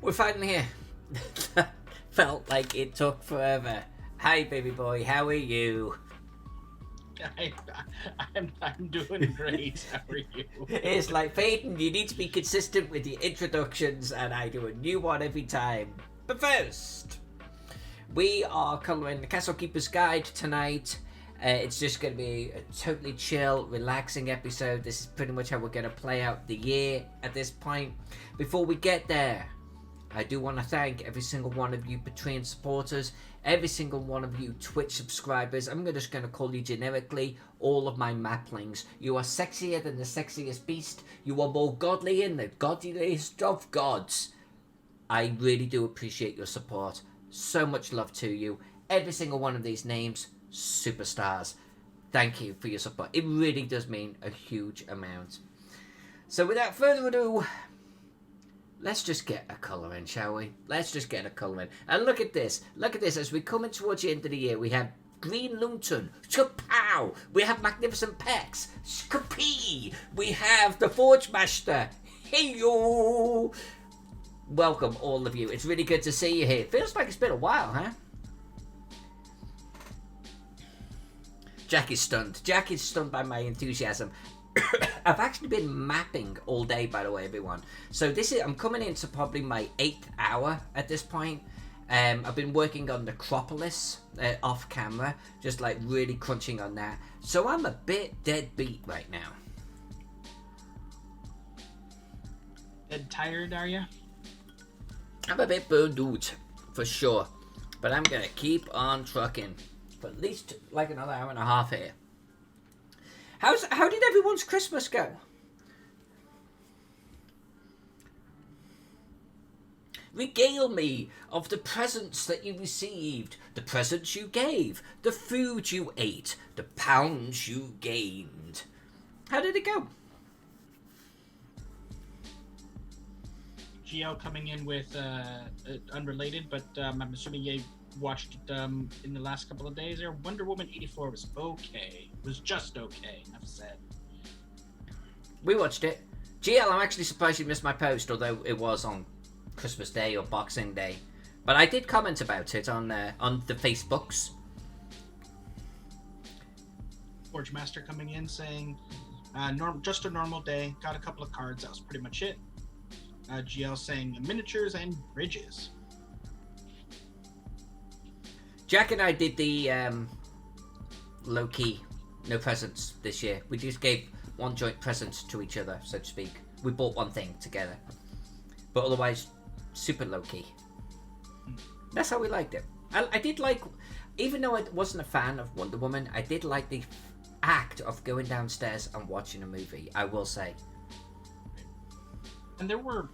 We're finally here. Felt like it took forever. Hi, baby boy. How are you? I'm doing great. How are you? It's like Peyton. You need to be consistent with your introductions, and I do a new one every time. But first, we are coloring the Castle Keeper's Guide tonight. It's just going to be a totally chill, relaxing episode. This is pretty much how we're going to play out the year at this point. Before we get there, I do want to thank every single one of you Patreon supporters, every single one of you Twitch subscribers. I'm just going to call you generically all of my maplings. You are sexier than the sexiest beast. You are more godly than the godliest of gods. I really do appreciate your support. So much love to you. Every single one of these names, superstars. Thank you for your support. It really does mean a huge amount. So without further ado, let's just get a colour in, shall we? Let's just get a colour in. And look at this. Look at this. As we come in towards the end of the year, we have Green Lantern. Chapow! We have Magnificent Pecs. Skapee! We have the Forge Master. Hey-yo! Welcome, all of you. It's really good to see you here. Feels like it's been a while, huh? Jack is stunned. Jack is stunned by my enthusiasm. I've actually been mapping all day, by the way, everyone. So I'm coming into probably my 8th hour at this point. I've been working on Necropolis off camera, just like really crunching on that. So I'm a bit deadbeat right now. Dead tired, are you? I'm a bit burned out, for sure. But I'm going to keep on trucking for at least like another hour and a half here. How did everyone's Christmas go? Regale me of the presents that you received, the presents you gave, the food you ate, the pounds you gained. How did it go? GL coming in with unrelated, but I'm assuming you watched it in the last couple of days there. Wonder Woman 84 was okay. It was just okay, enough said. We watched it. GL, I'm actually surprised you missed my post, although it was on Christmas Day or Boxing Day. But I did comment about it on the Facebooks. Forge Master coming in saying, just a normal day, got a couple of cards, that was pretty much it. GL saying miniatures and bridges. Jack and I did the low-key, no presents this year. We just gave one joint present to each other, so to speak. We bought one thing together. But otherwise, super low-key. That's how we liked it. I did like, even though I wasn't a fan of Wonder Woman, I did like the act of going downstairs and watching a movie, I will say. And there were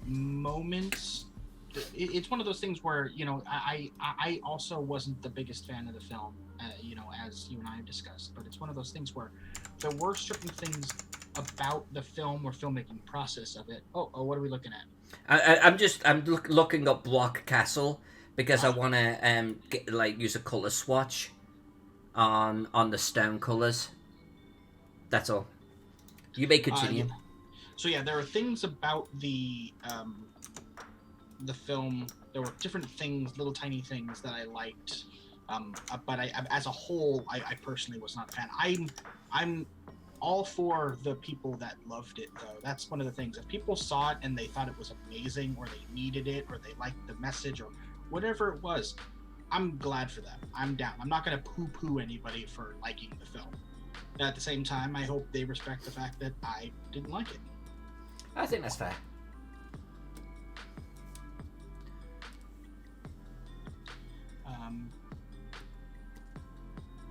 moments. It's one of those things where, you know, I also wasn't the biggest fan of the film, you know, as you and I have discussed. But it's one of those things where there were certain things about the film or filmmaking process of it. Oh, what are we looking at? I'm looking up Block Castle because I want to use a color swatch on the stone colors. That's all. You may continue. Yeah. So yeah, there are things about the film. There were different things, little tiny things that I liked, but as a whole, I personally was not a fan. I'm all for the people that loved it, though. That's one of the things. If people saw it and they thought it was amazing, or they needed it, or they liked the message, or whatever it was, I'm glad for them. I'm down. I'm not going to poo-poo anybody for liking the film. But at the same time, I hope they respect the fact that I didn't like it. I think that's fair.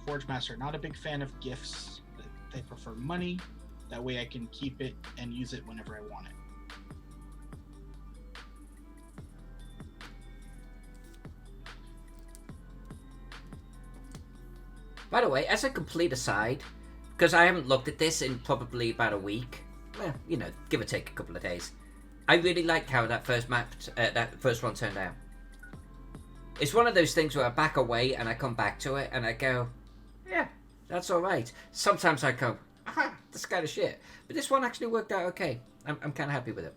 Forge Master, not a big fan of gifts. They prefer money. That way I can keep it and use it whenever I want it. By the way, as a complete aside, because I haven't looked at this in probably about a week, well, you know, give or take a couple of days, I really liked how that first one turned out. It's one of those things where I back away and I come back to it and I go, yeah, that's all right. Sometimes I go, aha, that's kind of shit. But this one actually worked out okay. I'm kind of happy with it.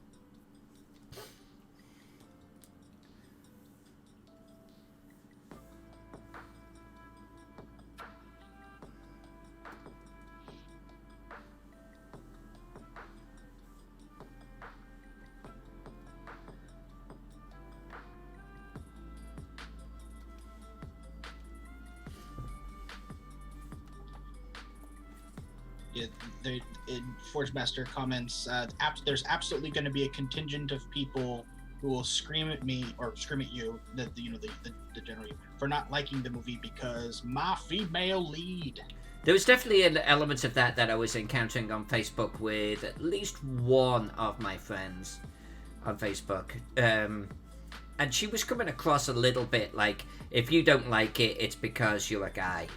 Forge Master comments, there's absolutely going to be a contingent of people who will scream at me or scream at you, the general, for not liking the movie because my female lead. There was definitely an element of that I was encountering on Facebook with at least one of my friends on Facebook. And she was coming across a little bit like, if you don't like it, it's because you're a guy,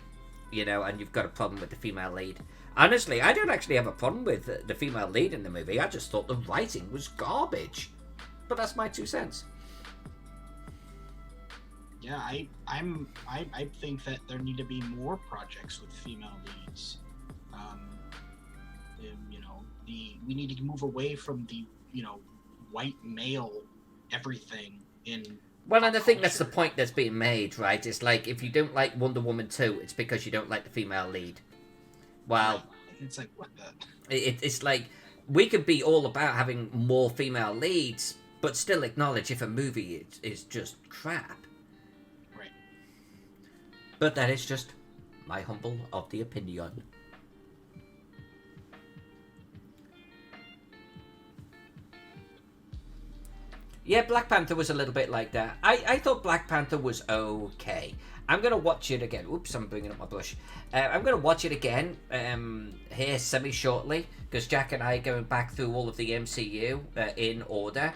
and you've got a problem with the female lead. Honestly, I don't actually have a problem with the female lead in the movie. I just thought the writing was garbage. But that's my 2 cents. Yeah, I think that there need to be more projects with female leads. We need to move away from the white male everything in. Well, and I think that's the point that's being made, right? It's like, if you don't like Wonder Woman 2, it's because you don't like the female lead. Well, it's like, what the? It's like, we could be all about having more female leads, but still acknowledge if a movie is just crap. Right. But that is just my humble of the opinion. Yeah, Black Panther was a little bit like that. I thought Black Panther was okay. I'm going to watch it again. Oops, I'm bringing up my brush. I'm going to watch it again here semi-shortly, because Jack and I are going back through all of the MCU in order.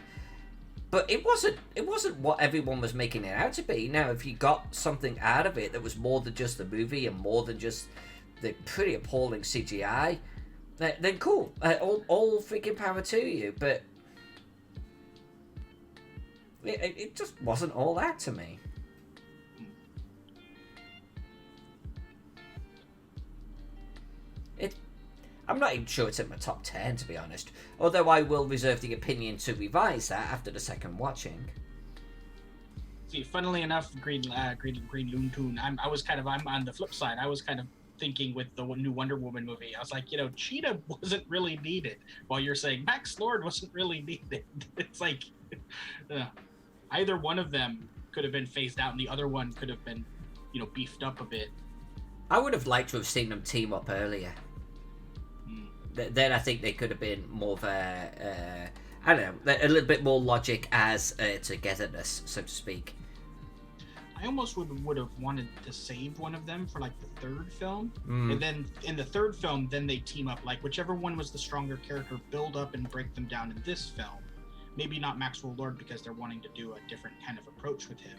But it wasn't what everyone was making it out to be. Now, if you got something out of it that was more than just the movie and more than just the pretty appalling CGI, then cool. All freaking power to you. But it just wasn't all that to me. I'm not even sure it's in my top 10, to be honest. Although I will reserve the opinion to revise that after the second watching. See, funnily enough, Green Lantern, I'm on the flip side. I was kind of thinking with the new Wonder Woman movie. I was like, Cheetah wasn't really needed, while you're saying Max Lord wasn't really needed. It's like, either one of them could have been phased out, and the other one could have been, beefed up a bit. I would have liked to have seen them team up earlier. Then I think they could have been more of a little bit more logic as togetherness, so to speak. I almost would have wanted to save one of them for like the third film, and then in the third film, then they team up. Like whichever one was the stronger character, build up and break them down in this film. Maybe not Maxwell Lord because they're wanting to do a different kind of approach with him.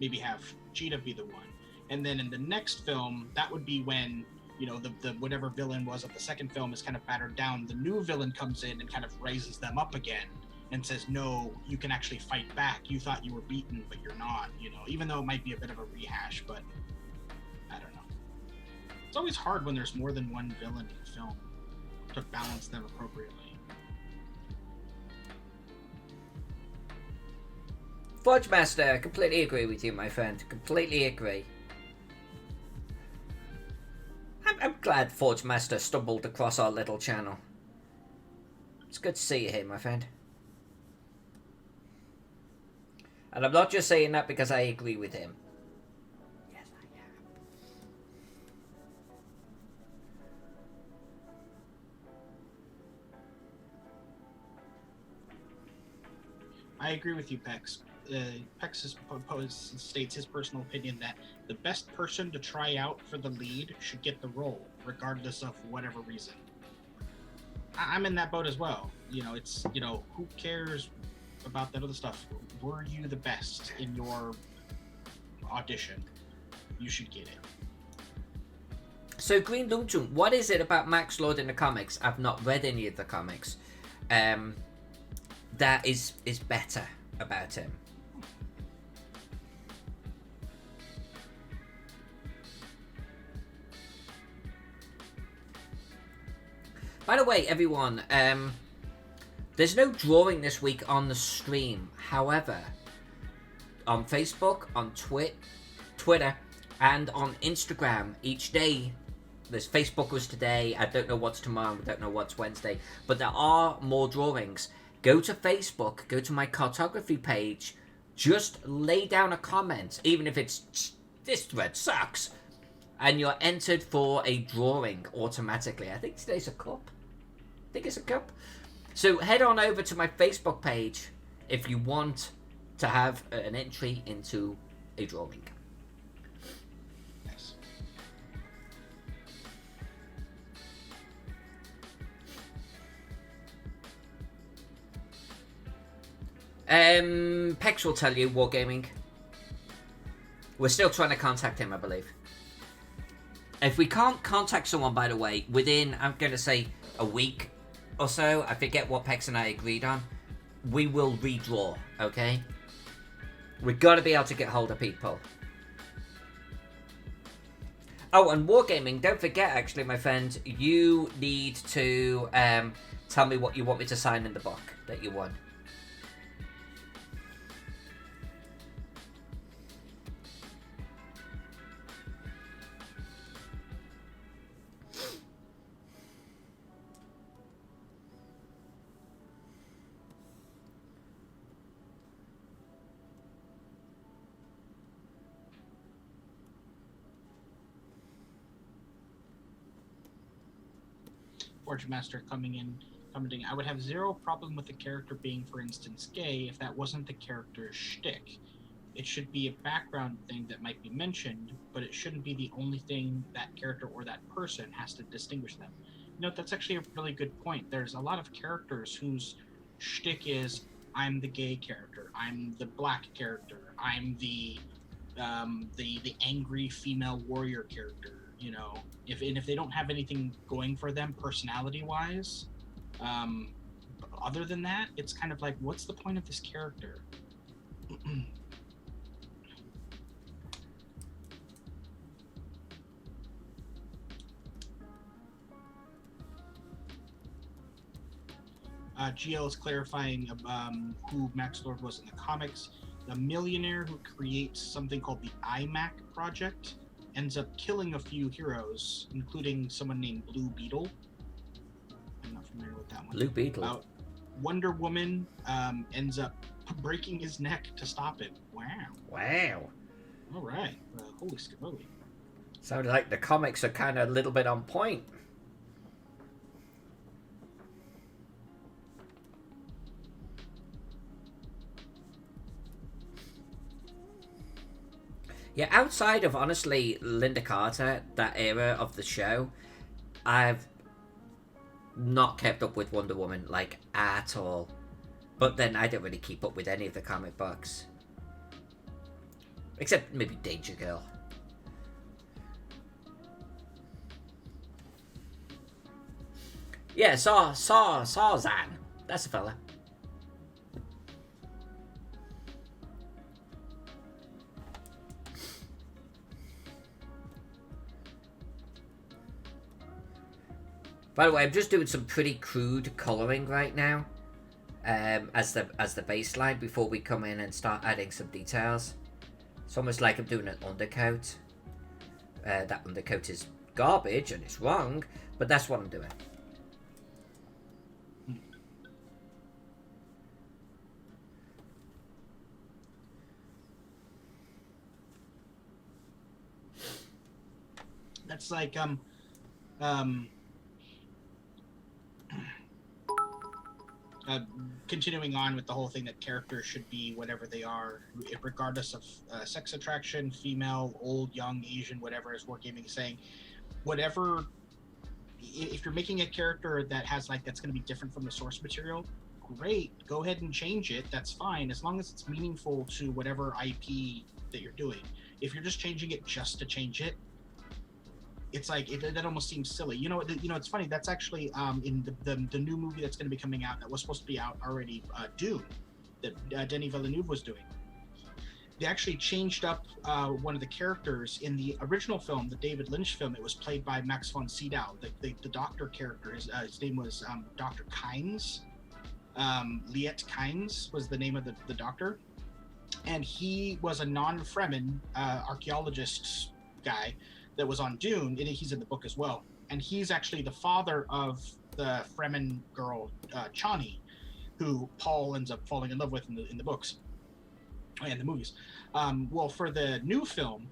Maybe have Cheetah be the one, and then in the next film, that would be when. The whatever villain was of the second film is kind of battered down. The new villain comes in and kind of raises them up again and says, no, you can actually fight back. You thought you were beaten, but you're not, even though it might be a bit of a rehash, but I don't know. It's always hard when there's more than one villain in the film to balance them appropriately. Forge Master, completely agree with you, my friend. Completely agree. I'm glad Forge Master stumbled across our little channel. It's good to see you here, my friend. And I'm not just saying that because I agree with him. Yes, I am. I agree with you, Pex. Pex states his personal opinion that the best person to try out for the lead should get the role, regardless of whatever reason. I'm in that boat as well. It's, who cares about that other stuff? Were you the best in your audition? You should get it. So, Green Lantern, what is it about Max Lord in the comics? I've not read any of the comics. That is better about him. By the way, everyone, there's no drawing this week on the stream. However, on Facebook, on Twitter, and on Instagram each day, there's Facebook was today, I don't know what's tomorrow, I don't know what's Wednesday, but there are more drawings. Go to Facebook, go to my cartography page, just lay down a comment, even if it's, this thread sucks, and you're entered for a drawing automatically. I think today's a cup. I think it's a cup. So head on over to my Facebook page if you want to have an entry into a drawing. Nice. Pex will tell you Wargaming. We're still trying to contact him, I believe. If we can't contact someone, by the way, within, I'm going to say, a week or so, I forget what Pex and I agreed on, we will redraw, okay? We've got to be able to get hold of people. Oh, and Wargaming, don't forget, actually, my friend, you need to tell me what you want me to sign in the book that you won. Fortune Master commenting, I would have zero problem with the character being, for instance, gay if that wasn't the character's shtick. It should be a background thing that might be mentioned, but it shouldn't be the only thing that character or that person has to distinguish them. You know, that's actually a really good point. There's a lot of characters whose shtick is, I'm the gay character, I'm the black character, I'm the angry female warrior character. You know, if they don't have anything going for them personality-wise, other than that, it's kind of like, what's the point of this character? GL is clarifying who Max Lord was in the comics. The millionaire who creates something called the iMac Project ends up killing a few heroes, including someone named Blue Beetle. I'm not familiar with that one. Blue Beetle. Wonder Woman ends up breaking his neck to stop it. Wow. Wow. All right. Holy scaboli. Sounds like the comics are kind of a little bit on point. Yeah, outside of, honestly, Linda Carter, that era of the show, I've not kept up with Wonder Woman, like, at all. But then I don't really keep up with any of the comic books. Except maybe Danger Girl. Yeah, Sarzan. That's the fella. By the way, I'm just doing some pretty crude colouring right now, as the baseline before we come in and start adding some details. It's almost like I'm doing an undercoat. That undercoat is garbage and it's wrong, but that's what I'm doing. That's like continuing on with the whole thing that characters should be whatever they are, regardless of sex attraction, female, old, young, Asian, whatever, as Wargaming is saying. Whatever, if you're making a character that has that's going to be different from the source material, great, go ahead and change it. That's fine, as long as it's meaningful to whatever IP that you're doing. If you're just changing it just to change it, it's like that almost seems silly. You know, it's funny. That's actually in the new movie that's going to be coming out, that was supposed to be out already, Dune, that Denis Villeneuve was doing. They actually changed up one of the characters in the original film, the David Lynch film. It was played by Max von Sydow, the doctor character. His name was Dr. Kynes. Liet Kynes was the name of the doctor, and he was a non-Fremen archaeologist guy that was on Dune, and he's in the book as well. And he's actually the father of the Fremen girl, Chani, who Paul ends up falling in love with in the books and the movies. Well, for the new film,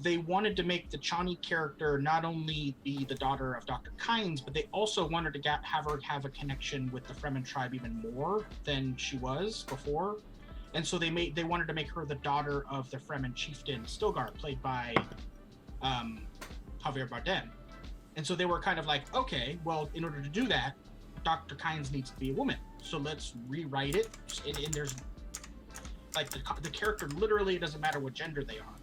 they wanted to make the Chani character not only be the daughter of Dr. Kynes, but they also wanted to have her have a connection with the Fremen tribe even more than she was before. And so they wanted to make her the daughter of the Fremen chieftain Stilgar, played by Javier Bardem. And so they were kind of like, okay, well, in order to do that, Dr. Kynes needs to be a woman. So let's rewrite it. And there's like the character, literally, it doesn't matter what gender they are.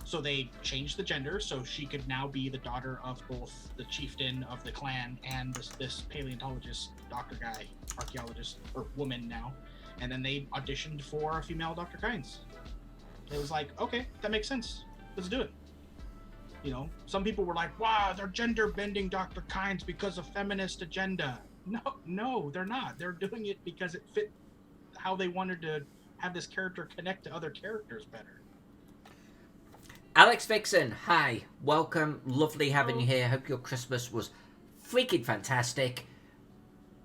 So they changed the gender, so she could now be the daughter of both the chieftain of the clan and this paleontologist, doctor guy, archaeologist, or woman now. And then they auditioned for a female Dr. Kynes. It was like, okay, that makes sense. Let's do it. You know, some people were like, wow, they're gender bending Dr. Kynes because of feminist agenda. No, they're not. They're doing it because it fit how they wanted to have this character connect to other characters better. Alex Vixen, hi, welcome, lovely having you here. Hope your Christmas was freaking fantastic.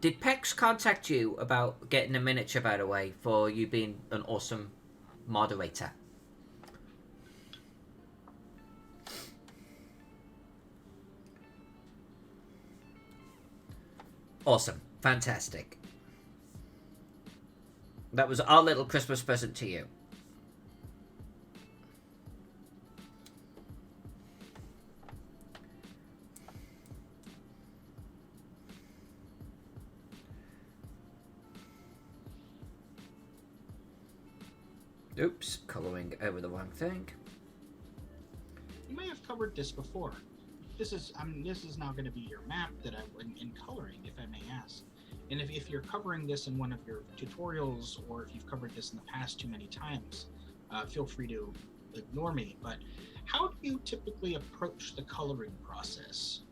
Did Pex contact you about getting a miniature, by the way, for you being an awesome moderator? Awesome, fantastic. That was our little Christmas present to you. Oops, colouring over the wrong thing. You may have covered this before. This is now going to be your map that in coloring, if I may ask. And if you're covering this in one of your tutorials, or if you've covered this in the past too many times, feel free to ignore me. But how do you typically approach the coloring process?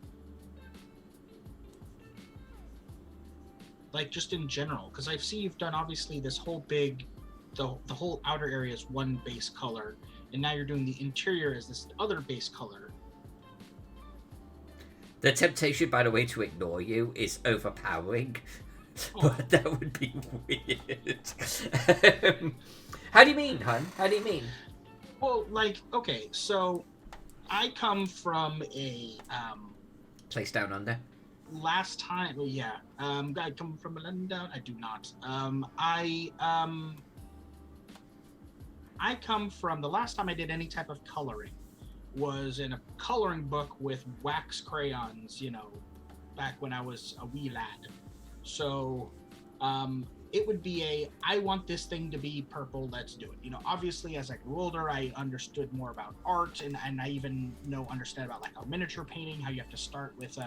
Like just in general, because I see you've done obviously this whole big, the whole outer area is one base color, and now you're doing the interior as this other base color. The temptation, by the way, to ignore you is overpowering. Oh. But that would be weird. How do you mean, hun? How do you mean? Well, like, okay, so I come from a Place down under. last time. Well, yeah, I come from London. I do not. I come from the last time I did any type of coloring was in a coloring book with wax crayons, you know, back when I was a wee lad. So it would be I want this thing to be purple, let's do it. You know, obviously as I grew older, I understood more about art, and I even understand about like a miniature painting, how you have to start with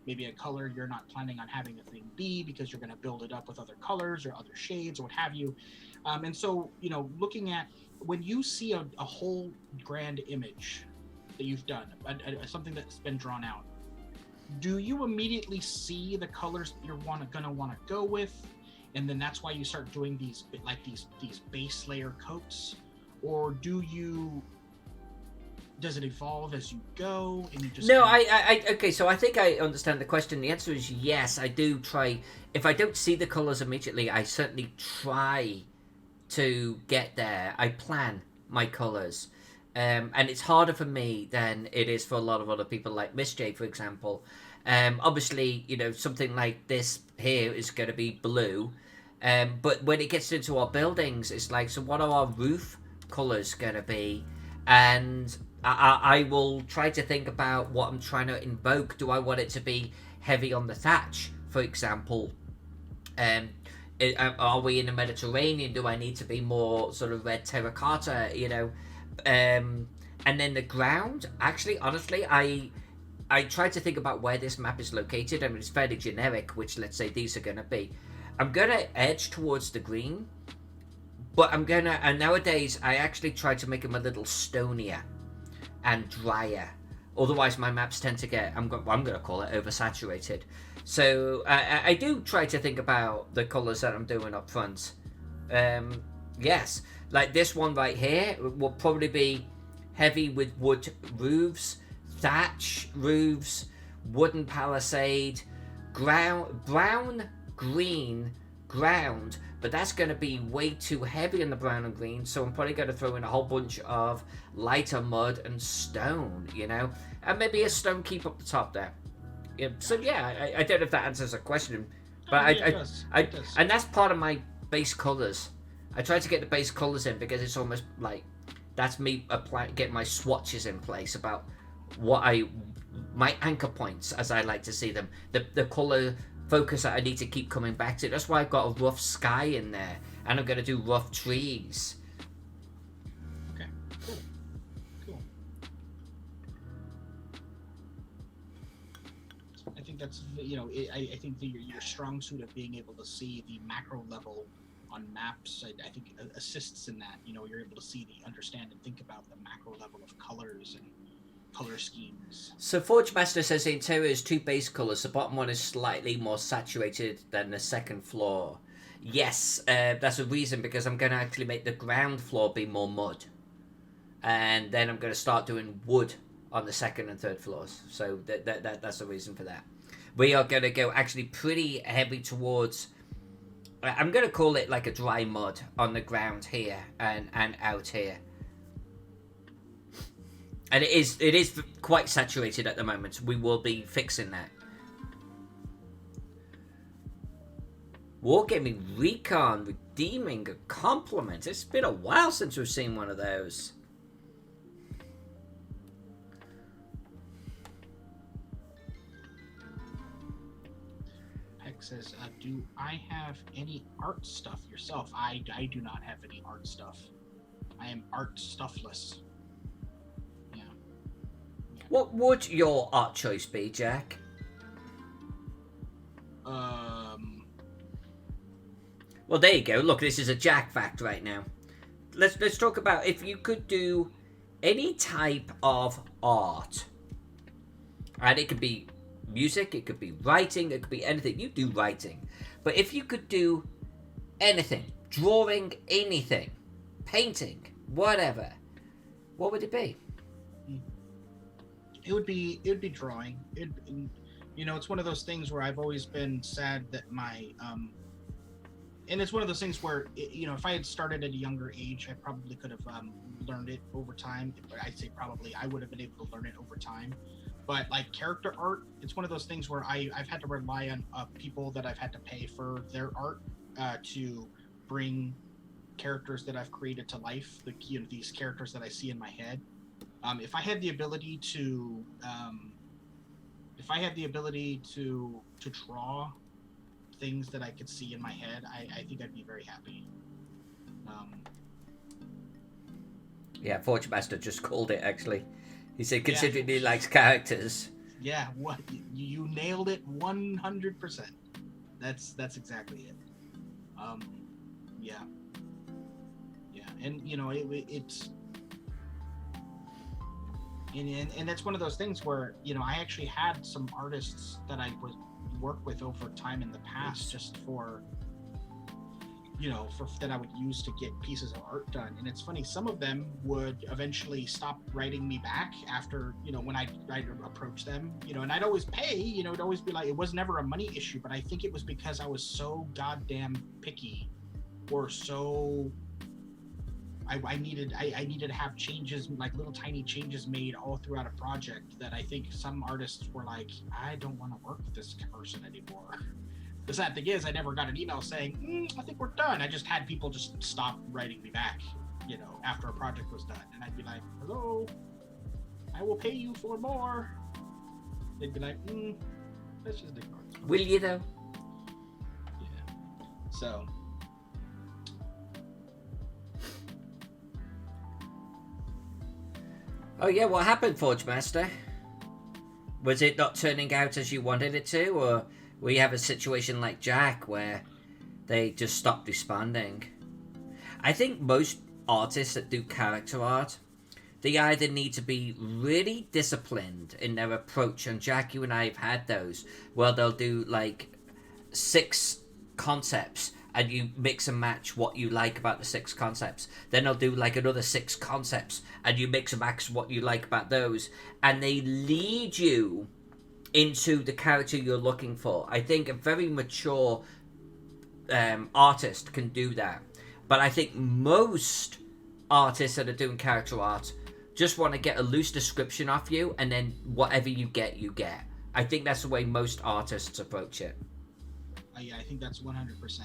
maybe a color you're not planning on having the thing be, because you're going to build it up with other colors or other shades or what have you. And so, you know, looking at when you see a whole grand image that you've done, something that's been drawn out, do you immediately see the colors that you're gonna want to go with, and then that's why you start doing these base layer coats, or does it evolve as you go and you just No, okay, so I think I understand the question. The answer is yes. I do try. If I don't see the colors immediately, I certainly try to get there. I plan my colors. And it's harder for me than it is for a lot of other people, like Miss J, for example. Obviously, you know, something like this here is going to be blue. But when it gets into our buildings, it's like, so what are our roof colors going to be? And I will try to think about what I'm trying to invoke. Do I want it to be heavy on the thatch, for example? Are we in the Mediterranean? Do I need to be more sort of red terracotta, you know? And then the ground, actually, honestly, I try to think about where this map is located. I mean, it's fairly generic, which let's say these are going to be. I'm going to edge towards the green, but and nowadays I actually try to make them a little stonier and drier. Otherwise my maps tend to get, I'm going to call it oversaturated. So I do try to think about the colors that I'm doing up front. Yes, like this one right here will probably be heavy with wood roofs, thatch roofs, wooden palisade, brown, green, ground, but that's going to be way too heavy on the brown and green, so I'm probably going to throw in a whole bunch of lighter mud and stone, you know, and maybe a stone keep up the top there. Yeah, so yeah, I don't know if that answers the question, but It does. and that's part of my base colors. I try to get the base colors in because it's almost like that's me getting my swatches in place about what my anchor points, as I like to see them, the color focus that I need to keep coming back to. That's why I've got a rough sky in there, and I'm going to do rough trees. Okay, cool. I think that's, you know, I think your strong suit of being able to see the macro level on maps, I think assists in that. You know, you're able to understand and think about the macro level of colors and color schemes. So Forge Master says the interior is 2 base colors. The bottom one is slightly more saturated than the second floor. Yes, that's a reason, because I'm going to actually make the ground floor be more mud, and then I'm going to start doing wood on the second and third floors. So that's the reason for that. We are going to go actually pretty heavy towards, I'm going to call it like a dry mud on the ground here and out here. And it is quite saturated at the moment. We will be fixing that. Wargaming Recon redeeming a compliment. It's been a while since we've seen one of those. Peck says, do I have any art stuff yourself? I do not have any art stuff. I am art stuffless. Yeah. What would your art choice be, Jack? Well, there you go. Look, this is a Jack fact right now. Let's talk about if you could do any type of art. And it could be music, it could be writing, it could be anything. You do writing. But if you could do anything, drawing anything, painting, whatever, what would it be? It would be drawing. You know, it's one of those things where I've always been sad that my and it's one of those things where, you know, if I had started at a younger age, I probably could have learned it over time. I'd say probably I would have been able to learn it over time. But like character art, it's one of those things where I've had to rely on people that I've had to pay for their art to bring characters that I've created to life. These characters that I see in my head. If I had the ability to draw things that I could see in my head, I think I'd be very happy. Yeah, Fortune Master just called it, actually. He said, considering he likes characters. Yeah, what you nailed it 100%. That's exactly it. Yeah, and you know it's. And that's one of those things where, you know, I actually had some artists that I would work with over time in the past, just for, you know, that I would use to get pieces of art done. And it's funny, some of them would eventually stop writing me back after, you know, when I'd approach them, you know, and I'd always pay, you know, it'd always be like, it was never a money issue, but I think it was because I was so goddamn picky, or so I needed to have changes, like little tiny changes made all throughout a project, that I think some artists were like, I don't want to work with this person anymore. The sad thing is, I never got an email saying, I think we're done. I just had people just stop writing me back, you know, after a project was done. And I'd be like, hello, I will pay you for more. They'd be like, let's just ignore it. Will you though? Yeah. So. Oh yeah, what happened, Forge Master? Was it not turning out as you wanted it to, or we have a situation like Jack where they just stopped responding? I think most artists that do character art, they either need to be really disciplined in their approach, and Jack, you and I have had those, where they'll do like 6 concepts and you mix and match what you like about the 6 concepts. Then they'll do like another 6 concepts and you mix and match what you like about those, and they lead you into the character you're looking for. I think a very mature artist can do that. But I think most artists that are doing character art just want to get a loose description off you, and then whatever you get, you get. I think that's the way most artists approach it. Yeah, I think that's 100%.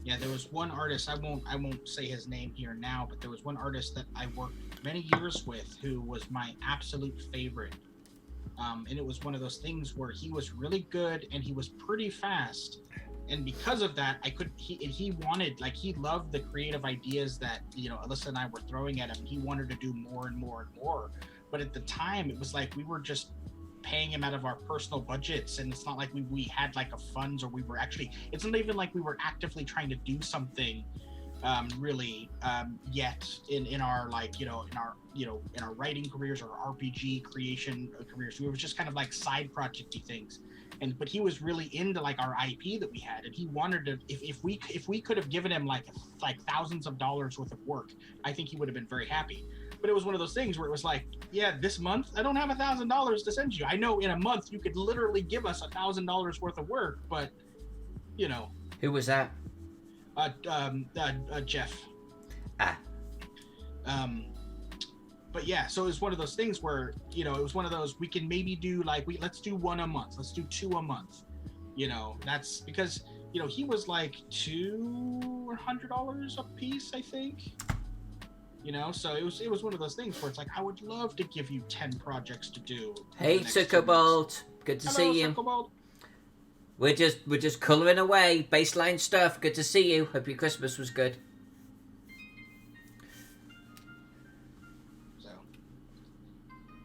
Yeah, there was one artist, I won't say his name here now, but there was one artist that I worked many years with who was my absolute favorite. And it was one of those things where he was really good and he was pretty fast. And because of that, he wanted, like, he loved the creative ideas that, you know, Alyssa and I were throwing at him, and he wanted to do more and more and more. But at the time, it was like we were just paying him out of our personal budgets, and it's not like we had like a funds, or we were actually, it's not even like we were actively trying to do something really yet in our, like, in our writing careers or RPG creation careers. We were just kind of like side projecty things. But he was really into like our IP that we had, and he wanted to, if we could have given him like thousands of dollars worth of work, I think he would have been very happy. But it was one of those things where it was like, yeah, this month I don't have $1,000 to send you. I know in a month you could literally give us $1,000 worth of work, but you know. Who was that? Jeff. Ah. But yeah, so it was one of those things where, you know, it was one of those, we can maybe do like, let's do one a month, let's do two a month. You know, that's because, you know, he was like $200 a piece, I think. You know, so it was one of those things where it's like, I would love to give you 10 projects to do. Hey, Zuckerbolt. Good to see you. Zuckerbolt. We're just colouring away. Baseline stuff. Good to see you. Hope your Christmas was good. So,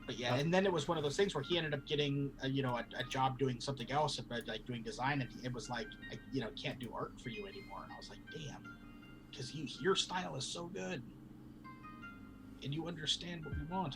but yeah, and then it was one of those things where he ended up getting, a job doing something else, but like doing design, and it was like, can't do art for you anymore. And I was like, damn, because your style is so good. And you understand what we want.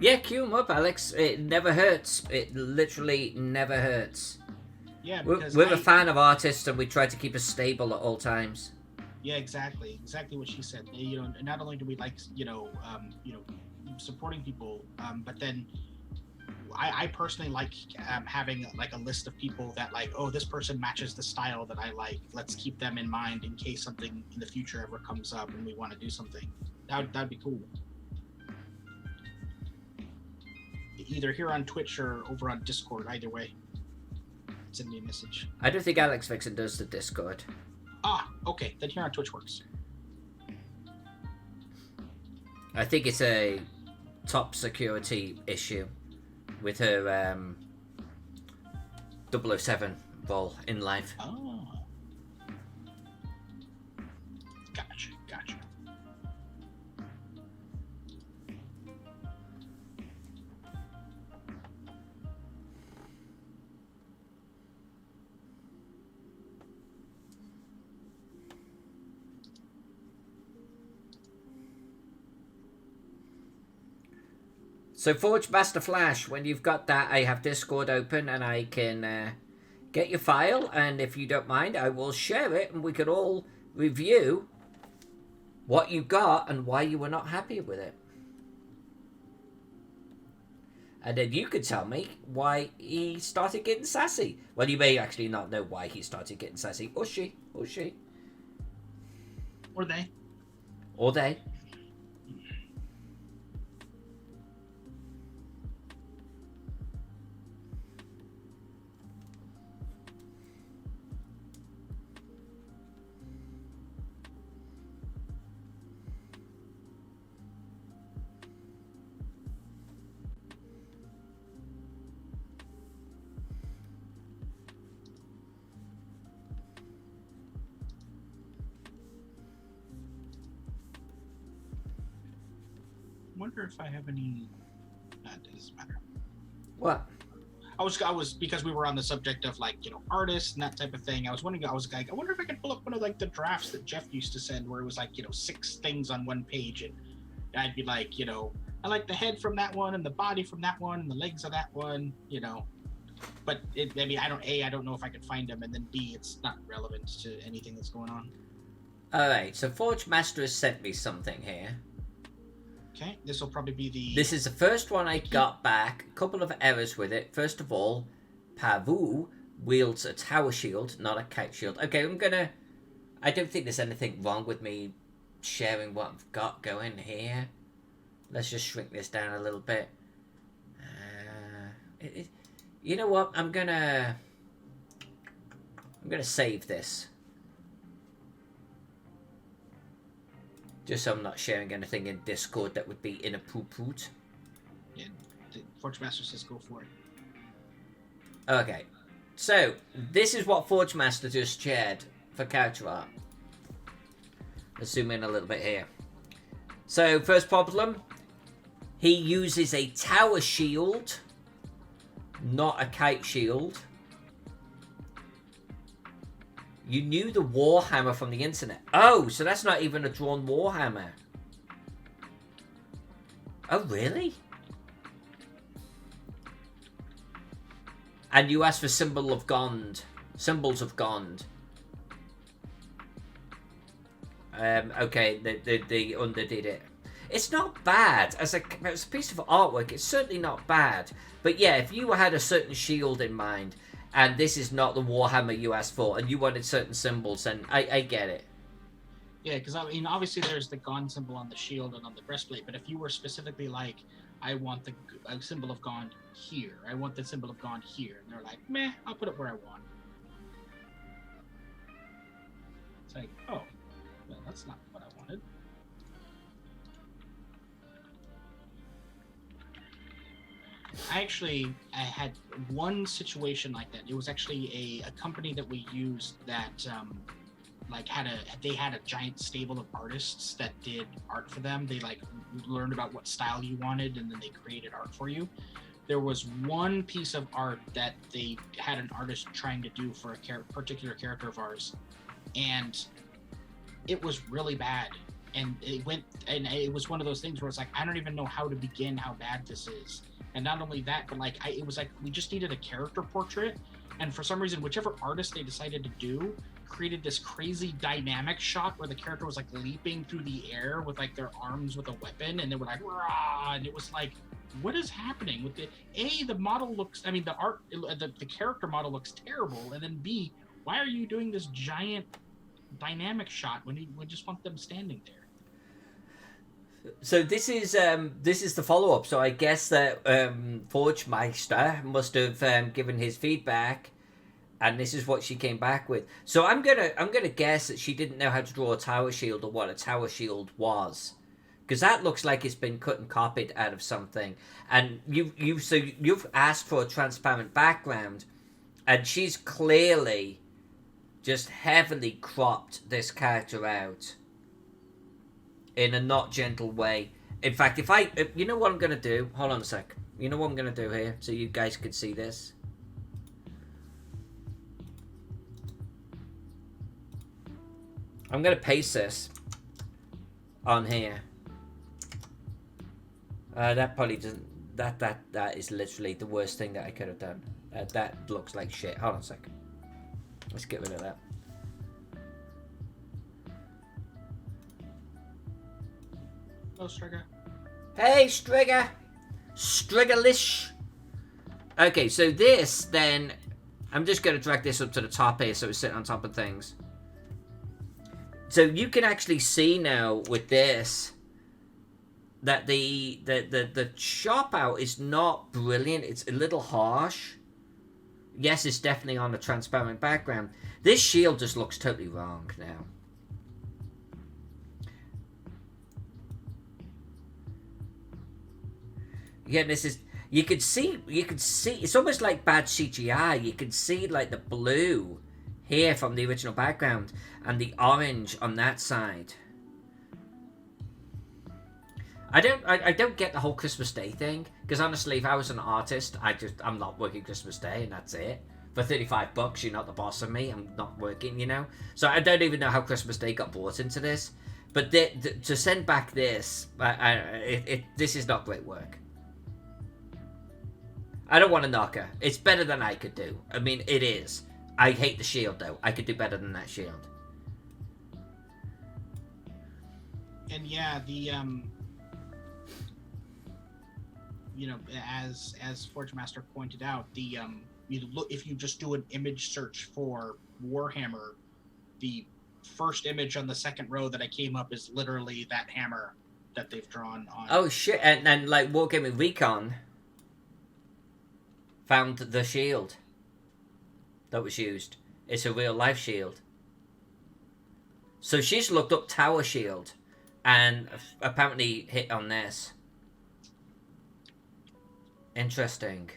Yeah, cue him up, Alex. It never hurts. It literally never hurts. Yeah, because we're a fan of artists, and we try to keep us stable at all times. Yeah, exactly what she said. You know, not only do we like, supporting people, but then I personally like having like a list of people that, like, oh, this person matches the style that I like. Let's keep them in mind in case something in the future ever comes up and we want to do something. That'd be cool. Either here on Twitch or over on Discord. Either way, send me a message. I don't think Alex Vixen does the Discord. Ah, okay. Then here on Twitch works. I think it's a top security issue with her 007 role in life. Oh. Gotcha. So Forge Master Flash, when you've got that, I have Discord open and I can get your file, and if you don't mind, I will share it and we could all review what you got and why you were not happy with it. And then you could tell me why he started getting sassy. Well, you may actually not know why he started getting sassy. Or she. Or they. Or they. Wonder if I have any. It doesn't matter. What? I was because we were on the subject of like, artists and that type of thing. I was wondering, I wonder if I could pull up one of like the drafts that Jeff used to send, where it was like, 6 things on one page, and I'd be like, I like the head from that one, and the body from that one, and the legs of that one, But I don't know if I could find them, and then B, it's not relevant to anything that's going on. All right, so Forge Master has sent me something here. Okay, this will probably be the... This is the first one I got back. A couple of errors with it. First of all, Pavu wields a tower shield, not a kite shield. Okay, I don't think there's anything wrong with me sharing what I've got going here. Let's just shrink this down a little bit. You know what? I'm gonna save this. Just so I'm not sharing anything in Discord that would be inappropriate. Yeah, the Forge Master says go for it. Okay, so this is what Forge Master just shared for character art. Let's zoom in a little bit here. So, first problem, he uses a tower shield, not a kite shield. You knew the Warhammer from the internet. Oh, so that's not even a drawn Warhammer. Oh, really? And you asked for symbols of Gond. Okay, they underdid it. It's not bad. As a piece of artwork, it's certainly not bad. But yeah, if you had a certain shield in mind, and this is not the Warhammer you asked for, and you wanted certain symbols, then I get it. Yeah, because obviously there's the Gond symbol on the shield and on the breastplate, but if you were specifically like, I want the symbol of Gond here, I want the symbol of Gond here, and they're like, meh, I'll put it where I want. It's like, oh, well, that's not what I wanted. I had one situation like that. It was actually a company that we used that they had a giant stable of artists that did art for them. They learned about what style you wanted, and then they created art for you. There was one piece of art that they had an artist trying to do for a particular character of ours, and it was really bad. And it was one of those things where it's like, I don't even know how to begin how bad this is. And not only that, but it was like we just needed a character portrait, and for some reason, whichever artist they decided to do created this crazy dynamic shot where the character was like leaping through the air with like their arms with a weapon, and they were like, rah! And it was like, what is happening with the model looks? I mean, the character model looks terrible, and then B, why are you doing this giant dynamic shot when you just want them standing there? So this is the follow-up. So I guess that Forge Meister must have given his feedback, and this is what she came back with. So I'm gonna guess that she didn't know how to draw a tower shield or what a tower shield was, because that looks like it's been cut and copied out of something. And you've asked for a transparent background, and she's clearly just heavily cropped this character out in a not gentle way. In fact, if you know what I'm going to do? Hold on a sec. You know what I'm going to do here? So you guys can see this. I'm going to paste this on here. That probably doesn't... That is literally the worst thing that I could have done. That looks like shit. Hold on a sec. Let's get rid of that. Hello, Strigger. Hey, Strigger! Striggerlish! Okay, so this, then... I'm just going to drag this up to the top here so it's sitting on top of things. So you can actually see now with this that the chop out is not brilliant. It's a little harsh. Yes, it's definitely on a transparent background. This shield just looks totally wrong now. Yeah, this is... You can see... It's almost like bad CGI. You can see, like, the blue here from the original background and the orange on that side. I don't get the whole Christmas Day thing, because honestly, if I was an artist, I'm not working Christmas Day and that's it. For $35, you're not the boss of me. I'm not working, you know. So I don't even know how Christmas Day got brought into this. But to send back this, this is not great work. I don't want to knock her. It's better than I could do. I mean, it is. I hate the shield though. I could do better than that shield. And yeah, the you know, as Forge Master pointed out, the you look, if you just do an image search for Warhammer, the first image on the second row that I came up is literally that hammer that they've drawn on. Oh shit! And like Wargaming Recon found the shield that was used. It's a real life shield. So she's looked up Tower Shield and apparently hit on this. Interesting.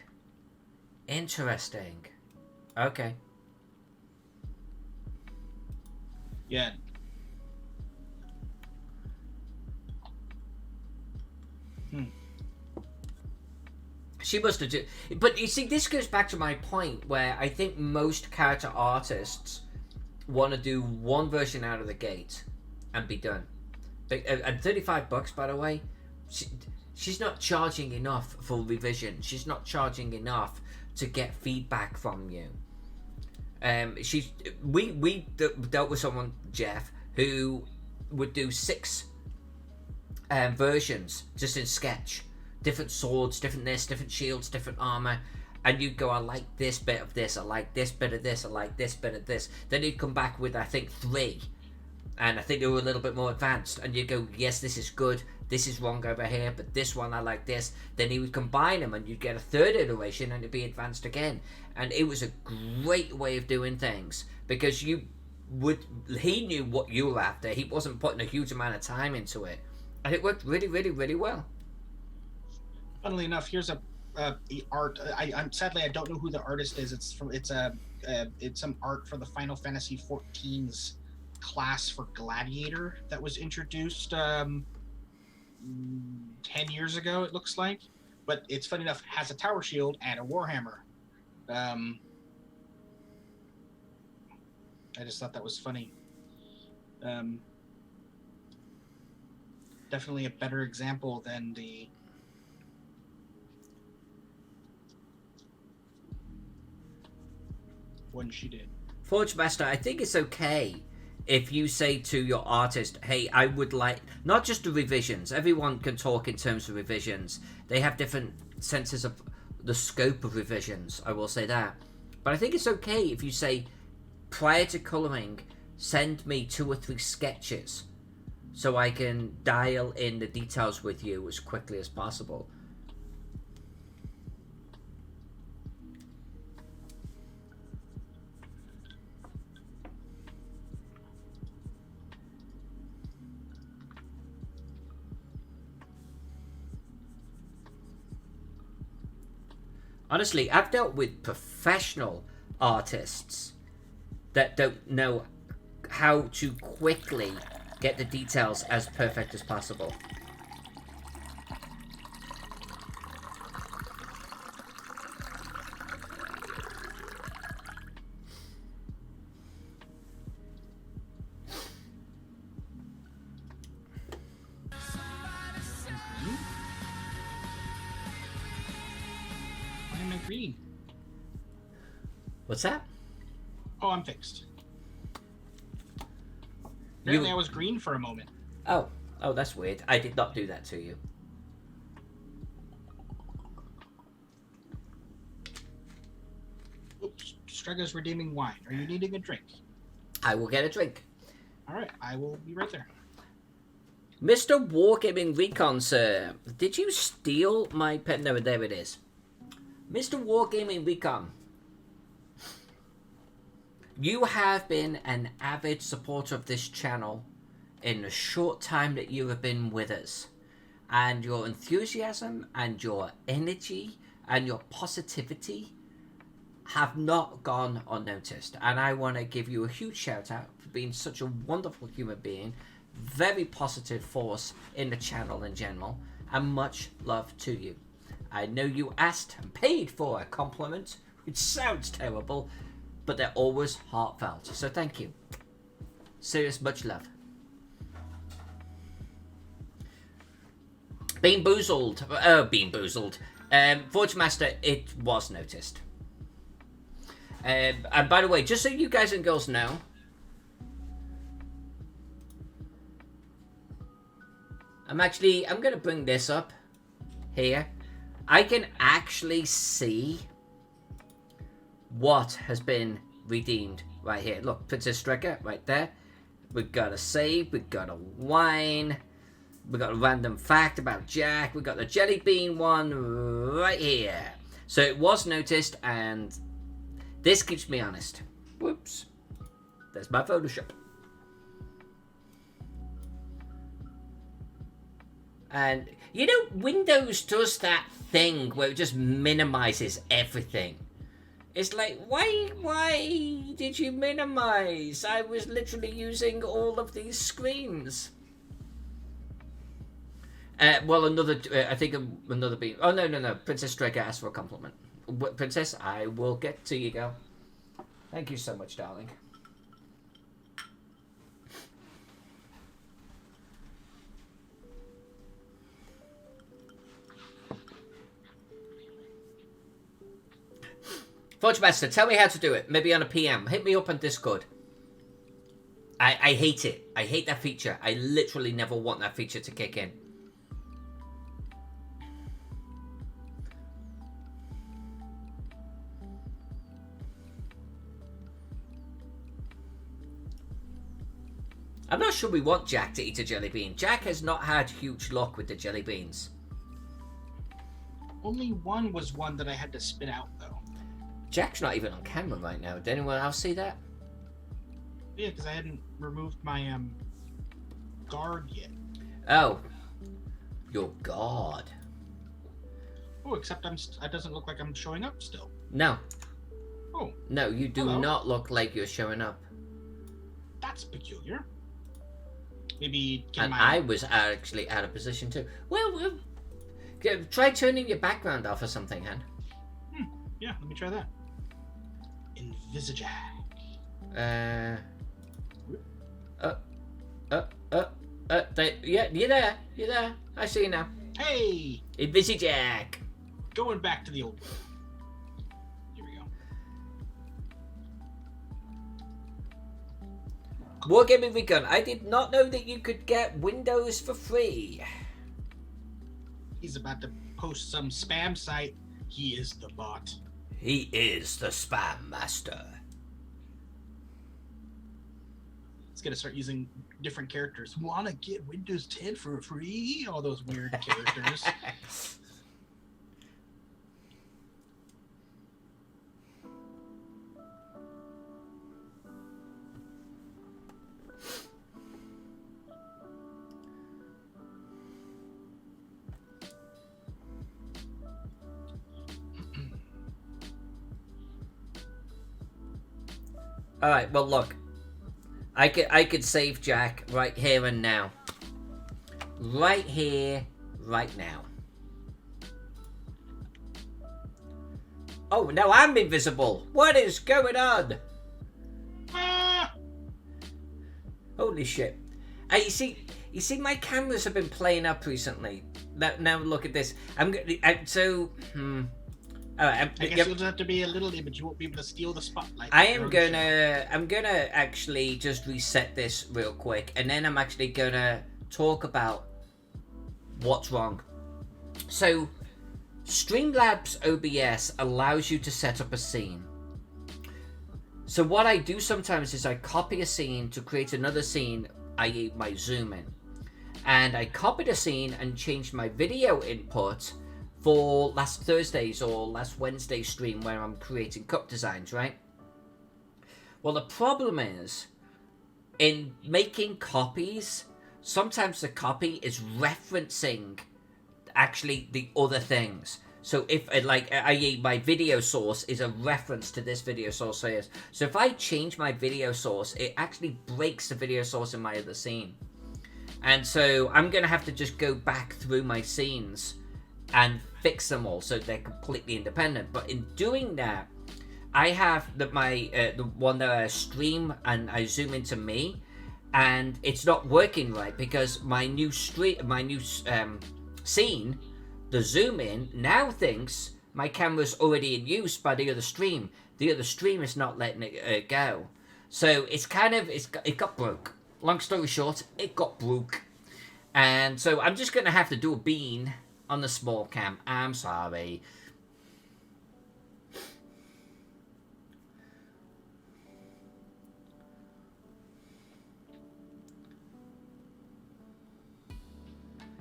Okay. Yeah. She must have done... But you see, this goes back to my point where I think most character artists want to do one version out of the gate and be done. And $35, by the way, she's not charging enough for revision. She's not charging enough to get feedback from you. We dealt with someone, Jeff, who would do 6 versions just in sketch. Different swords, different this, different shields, different armor. And you'd go, I like this bit of this, I like this bit of this, I like this bit of this. Then he'd come back with, I think, 3. And I think they were a little bit more advanced. And you'd go, yes, this is good. This is wrong over here, but this one I like this. Then he would combine them and you'd get a 3rd iteration and it'd be advanced again. And it was a great way of doing things. Because he knew what you were after. He wasn't putting a huge amount of time into it. And it worked really, really, really well. Funnily enough, here's a art. I'm sadly I don't know who the artist is. It's some art for the Final Fantasy XIV's class for Gladiator that was introduced 10 years ago. It looks like, but it's funny enough has a tower shield and a warhammer. I just thought that was funny. Definitely a better example than the one she did. Forge Master, I think it's okay if you say to your artist, hey, I would like, not just the revisions, everyone can talk in terms of revisions. They have different senses of the scope of revisions, I will say that. But I think it's okay if you say, prior to colouring, send me 2 or 3 sketches so I can dial in the details with you as quickly as possible. Honestly, I've dealt with professional artists that don't know how to quickly get the details as perfect as possible. Green. What's that? Oh, I'm fixed. Apparently I was green for a moment. Oh, that's weird. I did not do that to you. Oops, Strega's redeeming wine. Are you needing a drink? I will get a drink. All right, I will be right there. Mr. Wargaming Recon, sir. Did you steal my pen? No, there it is. Mr. Wargaming Recon, you have been an avid supporter of this channel in the short time that you have been with us. And your enthusiasm and your energy and your positivity have not gone unnoticed. And I want to give you a huge shout out for being such a wonderful human being, very positive force in the channel in general, and much love to you. I know you asked and paid for a compliment, which sounds terrible, but they're always heartfelt, so thank you. Serious, much love. Bean Boozled. Forge Master, it was noticed. And by the way, just so you guys and girls know, I'm going to bring this up here. I can actually see what has been redeemed right here. Look, Princess Stricker right there. We've got a save, we've got a wine, we've got a random fact about Jack, we've got the jelly bean one right here. So it was noticed, and this keeps me honest. Whoops. There's my Photoshop. And, you know, Windows does that thing where it just minimizes everything. It's like, why did you minimize? I was literally using all of these screens. Well, I think another beam. Oh, no. Princess Draker asked for a compliment. Princess, I will get to you, girl. Thank you so much, darling. Forge Master, tell me how to do it. Maybe on a PM. Hit me up on Discord. I hate it. I hate that feature. I literally never want that feature to kick in. I'm not sure we want Jack to eat a jelly bean. Jack has not had huge luck with the jelly beans. Only one was one that I had to spit out, though. Jack's not even on camera right now. Did anyone else see that? Yeah, because I hadn't removed my guard yet. Oh. Your guard. Oh, except it doesn't look like I'm showing up still. No. Oh. No, you do not look like you're showing up. That's peculiar. Maybe I was actually out of position too. Well, try turning your background off or something, Han. Yeah, let me try that. Envisage. Yeah, you're there. You're there. I see you now. Hey! Envisage Jack. Going back to the old one. Here we go. Wargaming Recon. I did not know that you could get Windows for free. He's about to post some spam site. He is the bot. He is the spam master. He's gonna start using different characters. Wanna get Windows 10 for free? All those weird characters. All right. Well, look. I could save Jack right here and now. Right here, right now. Oh, now I'm invisible. What is going on? Holy shit! You see, my cameras have been playing up recently. Now look at this. I guess you'll just have to be a little image. You won't be able to steal the spotlight. I'm gonna actually just reset this real quick, and then I'm actually gonna talk about what's wrong. So, Streamlabs OBS allows you to set up a scene. So what I do sometimes is I copy a scene to create another scene, i.e. my zoom in. And I copied a scene and changed my video input for last Thursday's or last Wednesday's stream where I'm creating cup designs, right? Well, the problem is, in making copies, sometimes the copy is referencing actually the other things. So if, i.e. my video source is a reference to this video source here. So if I change my video source, it actually breaks the video source in my other scene. And so I'm going to have to just go back through my scenes and fix them all so they're completely independent. But in doing that, I have the one that I stream and I zoom into me, and it's not working right because my new scene, the zoom in now thinks my camera's already in use by the other stream. The other stream is not letting it go. So it got broke. Long story short, it got broke. And so I'm just going to have to do a bean on the small cam. I'm sorry.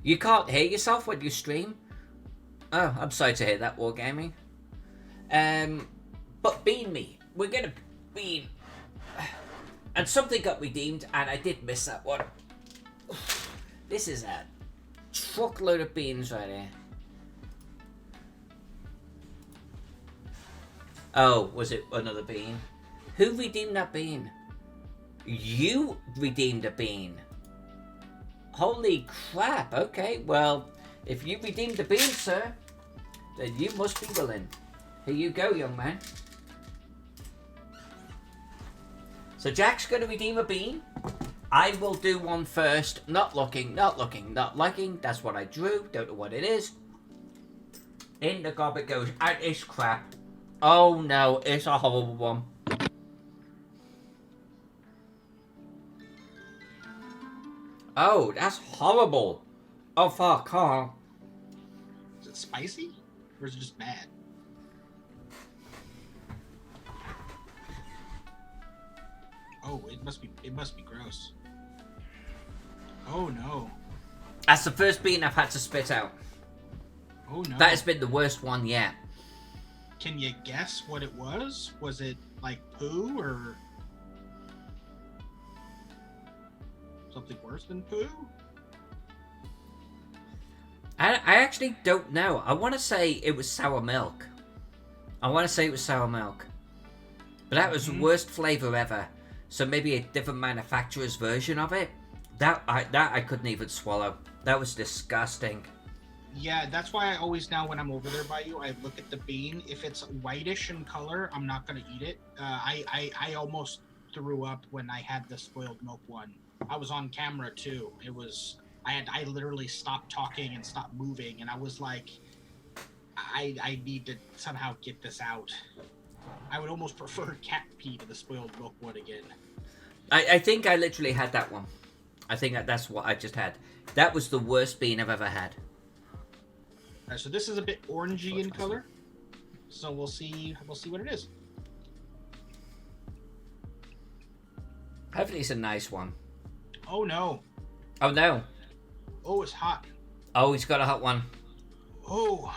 You can't hear yourself when you stream? Oh, I'm sorry to hear that, Wargaming. But bean me. We're going to bean. And something got redeemed, and I did miss that one. This is a truckload of beans right here. Oh, was it another bean? Who redeemed that bean? You redeemed a bean. Holy crap, okay. Well, if you redeemed the bean, sir, then you must be willing. Here you go, young man. So Jack's going to redeem a bean. I will do one first. Not looking, not looking, not liking. That's what I drew. Don't know what it is. In the gob it goes. And it's crap. Oh no, it's a horrible one. Oh, that's horrible. Oh fuck, huh? Is it spicy? Or is it just bad? Oh, it must be gross. Oh no. That's the first bean I've had to spit out. Oh no. That has been the worst one yet. Can you guess what it was? Was it like poo or something worse than poo? I actually don't know. I want to say it was sour milk. But that was the worst flavor ever. So maybe a different manufacturer's version of it. That I couldn't even swallow. That was disgusting. Yeah, that's why I always now when I'm over there by you, I look at the bean. If it's whitish in color, I'm not gonna eat it. I almost threw up when I had the spoiled milk one. I was on camera too. I literally stopped talking and stopped moving, and I was like, I need to somehow get this out. I would almost prefer cat pee to the spoiled milk one again. I think I literally had that one. I think that's what I just had. That was the worst bean I've ever had. Alright, so this is a bit orangey in color. So we'll see what it is. Hopefully it's a nice one. Oh no. Oh no. Oh, it's hot. Oh, he's got a hot one. Oh.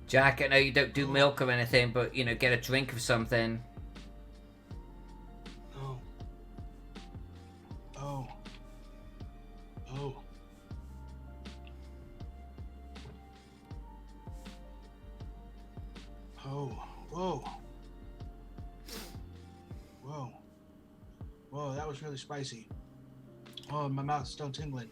Jack, I know you don't do milk or anything, but, you know, get a drink of something. Whoa, that was really spicy. Oh, my mouth's still tingling.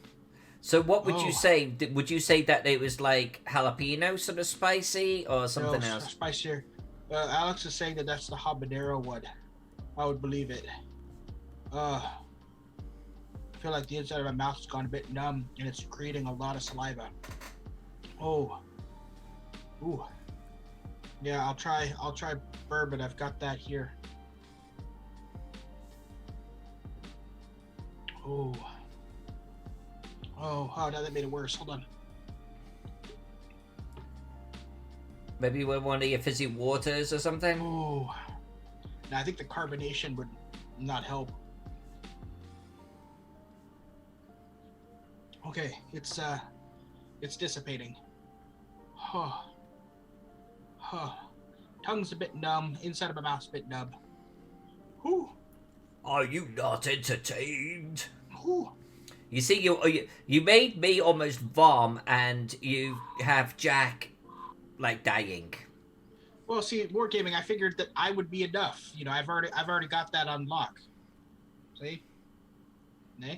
So what would you say? Would you say that it was like jalapeno sort of spicy or something else? Spicier. Alex is saying that that's the habanero one. I would believe it. I feel like the inside of my mouth has gone a bit numb and it's creating a lot of saliva. Oh. Ooh. Yeah, I'll try bourbon. I've got that here. Oh, now that made it worse. Hold on. Maybe with one of your fizzy waters or something? Oh. Now, I think the carbonation would not help. Okay, it's dissipating. Huh. Huh. Tongue's a bit numb. Inside of my mouth's a bit numb. Whew. Are you not entertained? Whew. You see, you made me almost vom, and you have Jack like dying. Well, see, wargaming. I figured that I would be enough. You know, I've already got that on lock. See? Nah.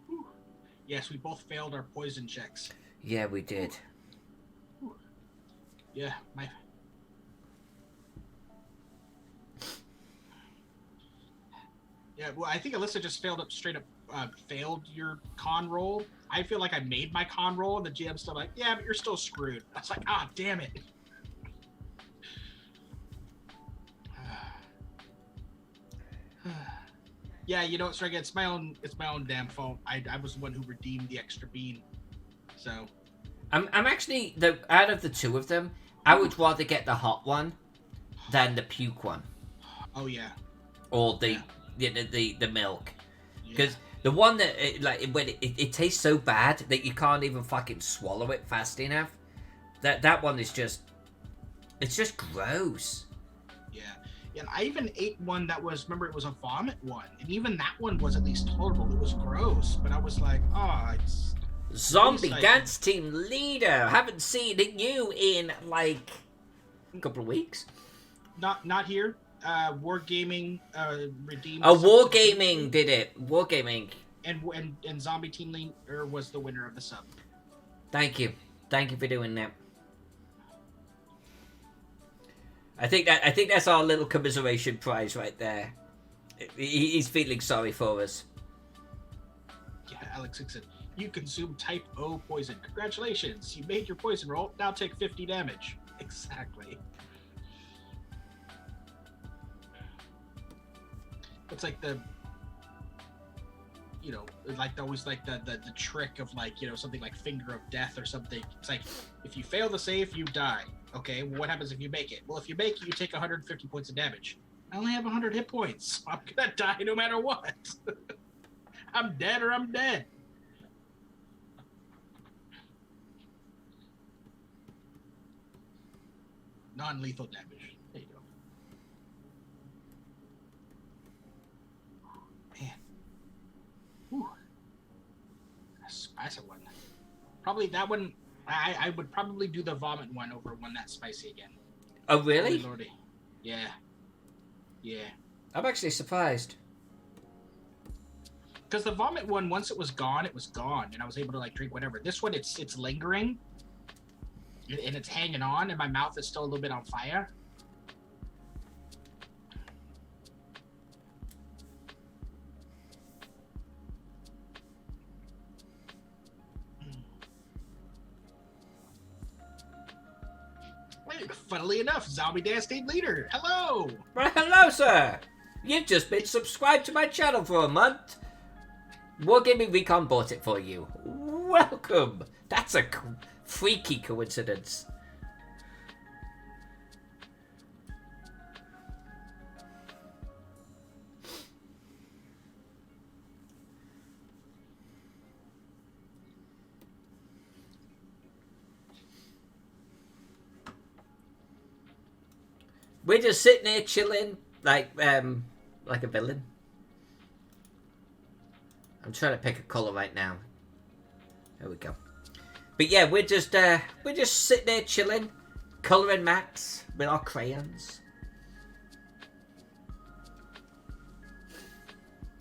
Whew. Yes, we both failed our poison checks. Yeah, we did. Whew. Yeah, my. Yeah, well, I think Alyssa just straight up failed your con roll. I feel like I made my con roll, and the GM's still like, yeah, but you're still screwed. I was like, ah, damn it. Yeah, you know what, Strega, it's my own damn fault. I was the one who redeemed the extra bean. So I'm actually out of the two of them, I would rather get the hot one than the puke one. Oh yeah. Or the milk. Because Yeah. the one that when it tastes so bad that you can't even fucking swallow it fast enough. That one is just, it's just gross. Yeah. Yeah, and I even ate one that was, remember, it was a vomit one, and even that one was at least tolerable. It was gross, but I was like, oh, it's Zombie dance team leader. Haven't seen you in like a couple of weeks. Not here. Wargaming redeemed. Oh, Wargaming did it. Wargaming. And Zombie Team Leader was the winner of the sub. Thank you for doing that. I think that's our little commiseration prize right there. He's feeling sorry for us. Yeah, Alex said, you consumed type O poison. Congratulations, you made your poison roll. Now take 50 damage. Exactly. It's like the, you know, like always like the trick of like, you know, something like Finger of Death or something. It's like, if you fail the save, you die. Okay, well, what happens if you make it? Well, if you make it, you take 150 points of damage. I only have 100 hit points. I'm gonna die no matter what. I'm dead or I'm dead. Non-lethal damage. There you go. Man. Whew. That's a one. Probably that one. I would probably do the vomit one over one that's spicy again. Oh, really? Oh, Lordy. Yeah. Yeah. I'm actually surprised. Because the vomit one, once it was gone, and I was able to like drink whatever. This one, it's lingering, and it's hanging on, and my mouth is still a little bit on fire. Funnily enough, Zombie Dance Team Leader. Hello. Well, hello, sir. You've just been subscribed to my channel for a month. Wargaming Recon bought it for you. Welcome. That's a freaky coincidence. We're just sitting here chilling, like a villain. I'm trying to pick a colour right now. There we go. But yeah, we're just sitting there chilling, colouring mats with our crayons.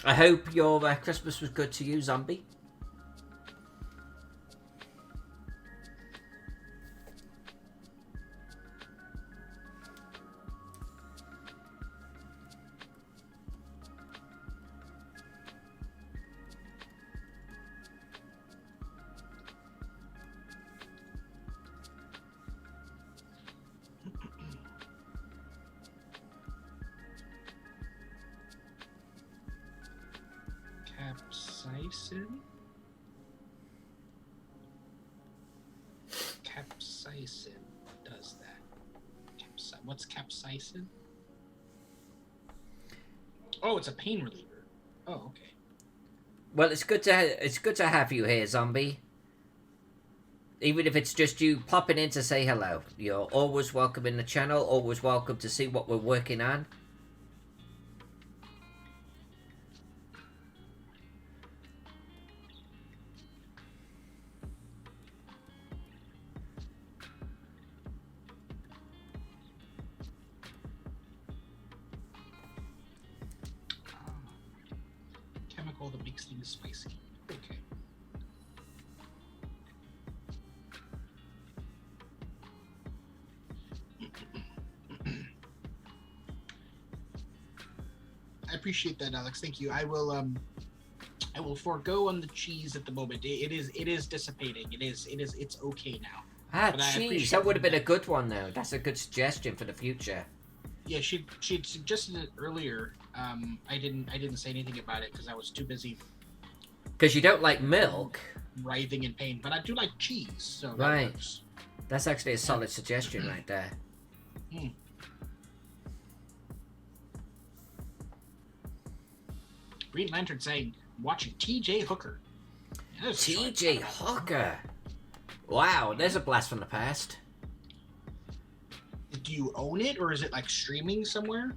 I hope your Christmas was good to you, Zombie. Capsaicin does that. What's capsaicin? Oh, it's a pain reliever. Oh, okay. Well, it's good to have you here, zombie. Even if it's just you popping in to say hello. You're always welcome in the channel, always welcome to see what we're working on. Chemical that makes things spicy. Okay. I appreciate that, Alex. Thank you. I will forego on the cheese at the moment. It is dissipating. It's okay now. Ah, cheese. That would have been a good one, though. That's a good suggestion for the future. Yeah, she'd suggested it earlier. I didn't say anything about it because I was too busy. Because you don't like milk. Writhing in pain, but I do like cheese. So that right. Works. That's actually a solid suggestion right there. Hmm. Green Lantern saying, watching T.J. Hooker. T.J. Hooker. Wow, there's a blast from the past. Do you own it, or is it like streaming somewhere?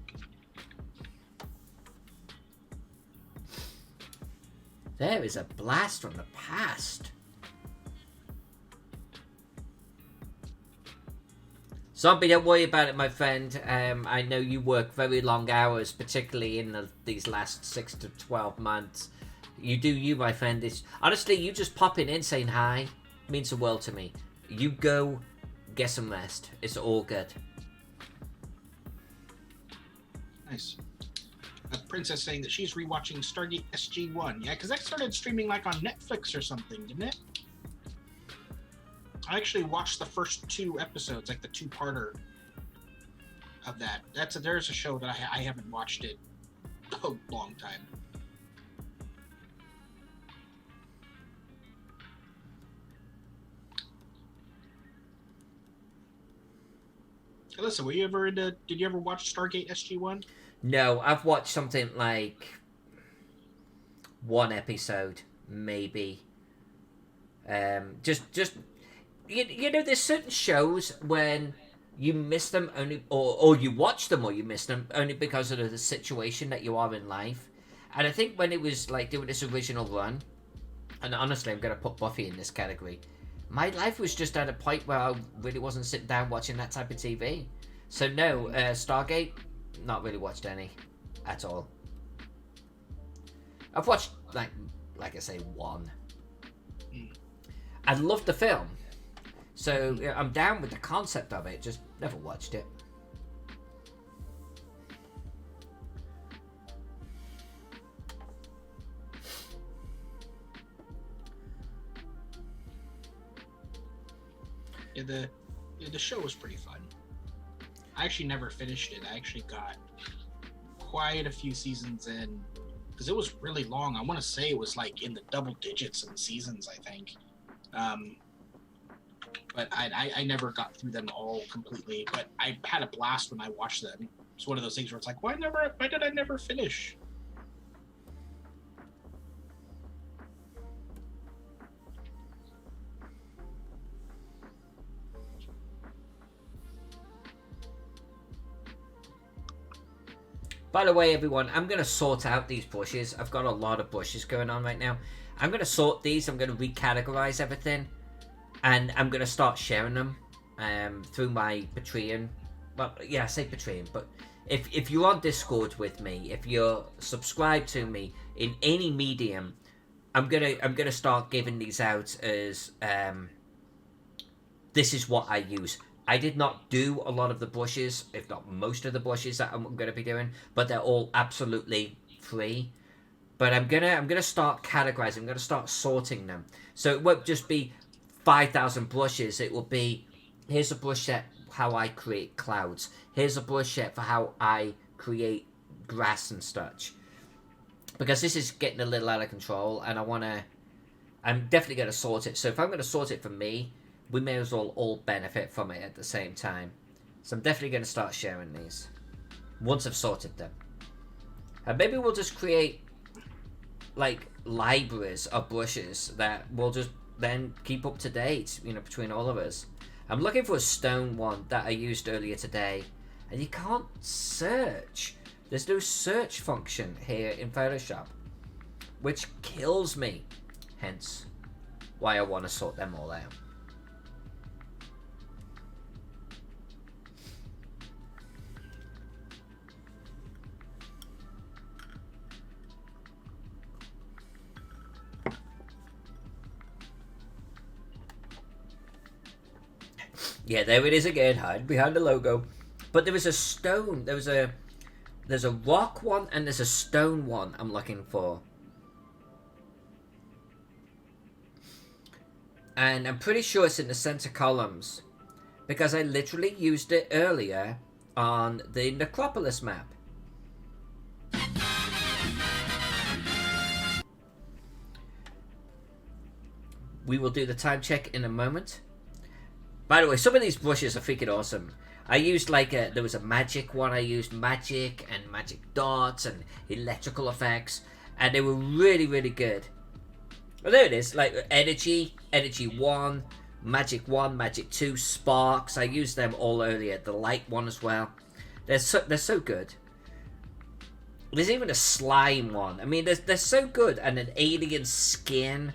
There is a blast from the past. Zombie, don't worry about it, my friend. I know you work very long hours, particularly in these last 6 to 12 months. You do you, my friend. Honestly, you just popping in saying hi means the world to me. You go get some rest. It's all good. Nice. A princess saying that she's rewatching Stargate SG-1. Yeah, because that started streaming like on Netflix or something, didn't it? I actually watched the first 2 episodes, like the 2-parter of that. There's a show that I haven't watched it a long time. Hey, listen, did you ever watch Stargate SG-1? No, I've watched something like 1 episode, maybe. Just you know, there's certain shows when you miss them only, or you watch them or you miss them only because of the situation that you are in life. And I think when it was like doing this original run, and honestly, I'm gonna put Buffy in this category. My life was just at a point where I really wasn't sitting down watching that type of TV. So no, Stargate, not really watched any at all. I've watched like I say 1. I loved the film. So I'm down with the concept of it, just never watched it. Yeah, the show was pretty fun. I actually never finished it. I actually got quite a few seasons in because it was really long. I want to say it was like in the double digits in seasons, I think. But I never got through them all completely. But I had a blast when I watched them. It's one of those things where it's like, why did I never finish? By the way, everyone, I'm going to sort out these bushes. I've got a lot of bushes going on right now. I'm going to sort these. I'm going to recategorize everything. And I'm going to start sharing them through my Patreon. Well, yeah, I say Patreon. But if you're on Discord with me, if you're subscribed to me in any medium, I'm gonna start giving these out as this is what I use. I did not do a lot of the bushes, if not most of the bushes that I'm going to be doing, but they're all absolutely free. But I'm gonna start categorizing. I'm gonna start sorting them. So it won't just be 5,000 brushes. It will be, here's a brush set how I create clouds. Here's a brush set for how I create grass and such. Because this is getting a little out of control, and I'm definitely gonna sort it. So if I'm gonna sort it for me, we may as well all benefit from it at the same time. So I'm definitely going to start sharing these once I've sorted them. And maybe we'll just create like libraries of brushes that we'll just then keep up to date, between all of us. I'm looking for a stone one that I used earlier today, and you can't search. There's no search function here in Photoshop, which kills me. Hence why I want to sort them all out. Yeah, there it is again, hide behind the logo. But there is a stone, there's a rock one and there's a stone one I'm looking for. And I'm pretty sure it's in the center columns, because I literally used it earlier on the Necropolis map. We will do the time check in a moment. By the way, some of these brushes are freaking awesome. I used there was a magic one. I used magic and magic dots and electrical effects, and they were really, really good. Well, there it is. Like energy 1, magic 2, sparks. I used them all earlier. The light one as well. They're so good. There's even a slime one. I mean, they're so good, and an alien skin.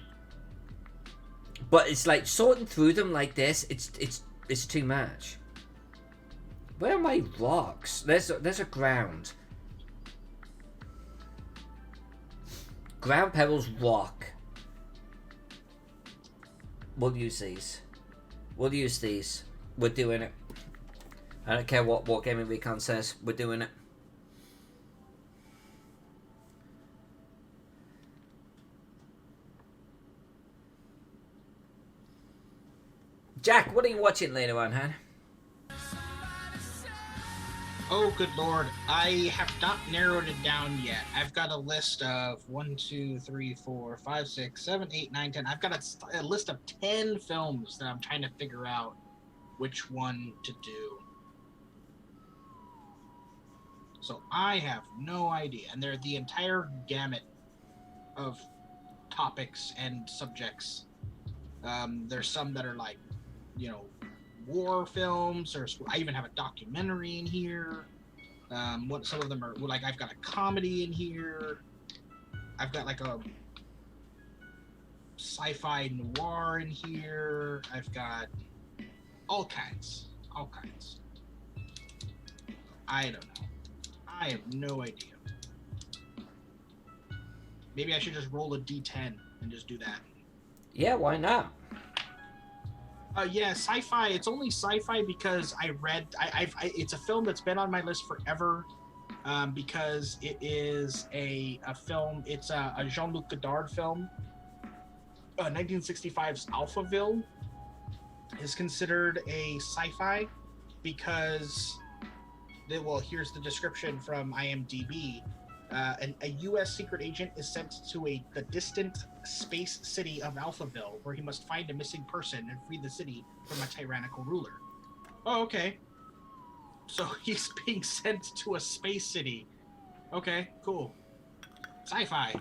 But it's like sorting through them like this. It's too much. Where are my rocks? There's a ground. Ground pebbles rock. We'll use these. We'll use these. We're doing it. I don't care what Gaming Recon says. We're doing it. Jack, what are you watching later on, huh? Oh, good lord. I have not narrowed it down yet. I've got a list of 1, 2, 3, 4, 5, 6, 7, 8, 9, 10. I've got a list of 10 films that I'm trying to figure out which one to do. So I have no idea. And they're the entire gamut of topics and subjects. There's some that are like, war films, or I even have a documentary in here. Some of them are like, I've got a comedy in here. I've got like a sci-fi noir in here. I've got all kinds. I don't know. I have no idea. Maybe I should just roll a d10 and just do that. Yeah, why not? Yeah, sci-fi. It's only sci-fi because it's a film that's been on my list forever, because it is a film. It's a Jean-Luc Godard film. 1965's Alphaville is considered a sci-fi because, here's the description from IMDb. A U.S. secret agent is sent to the distant space city of Alphaville, where he must find a missing person and free the city from a tyrannical ruler. Oh, okay. So he's being sent to a space city. Okay, cool. Sci-fi.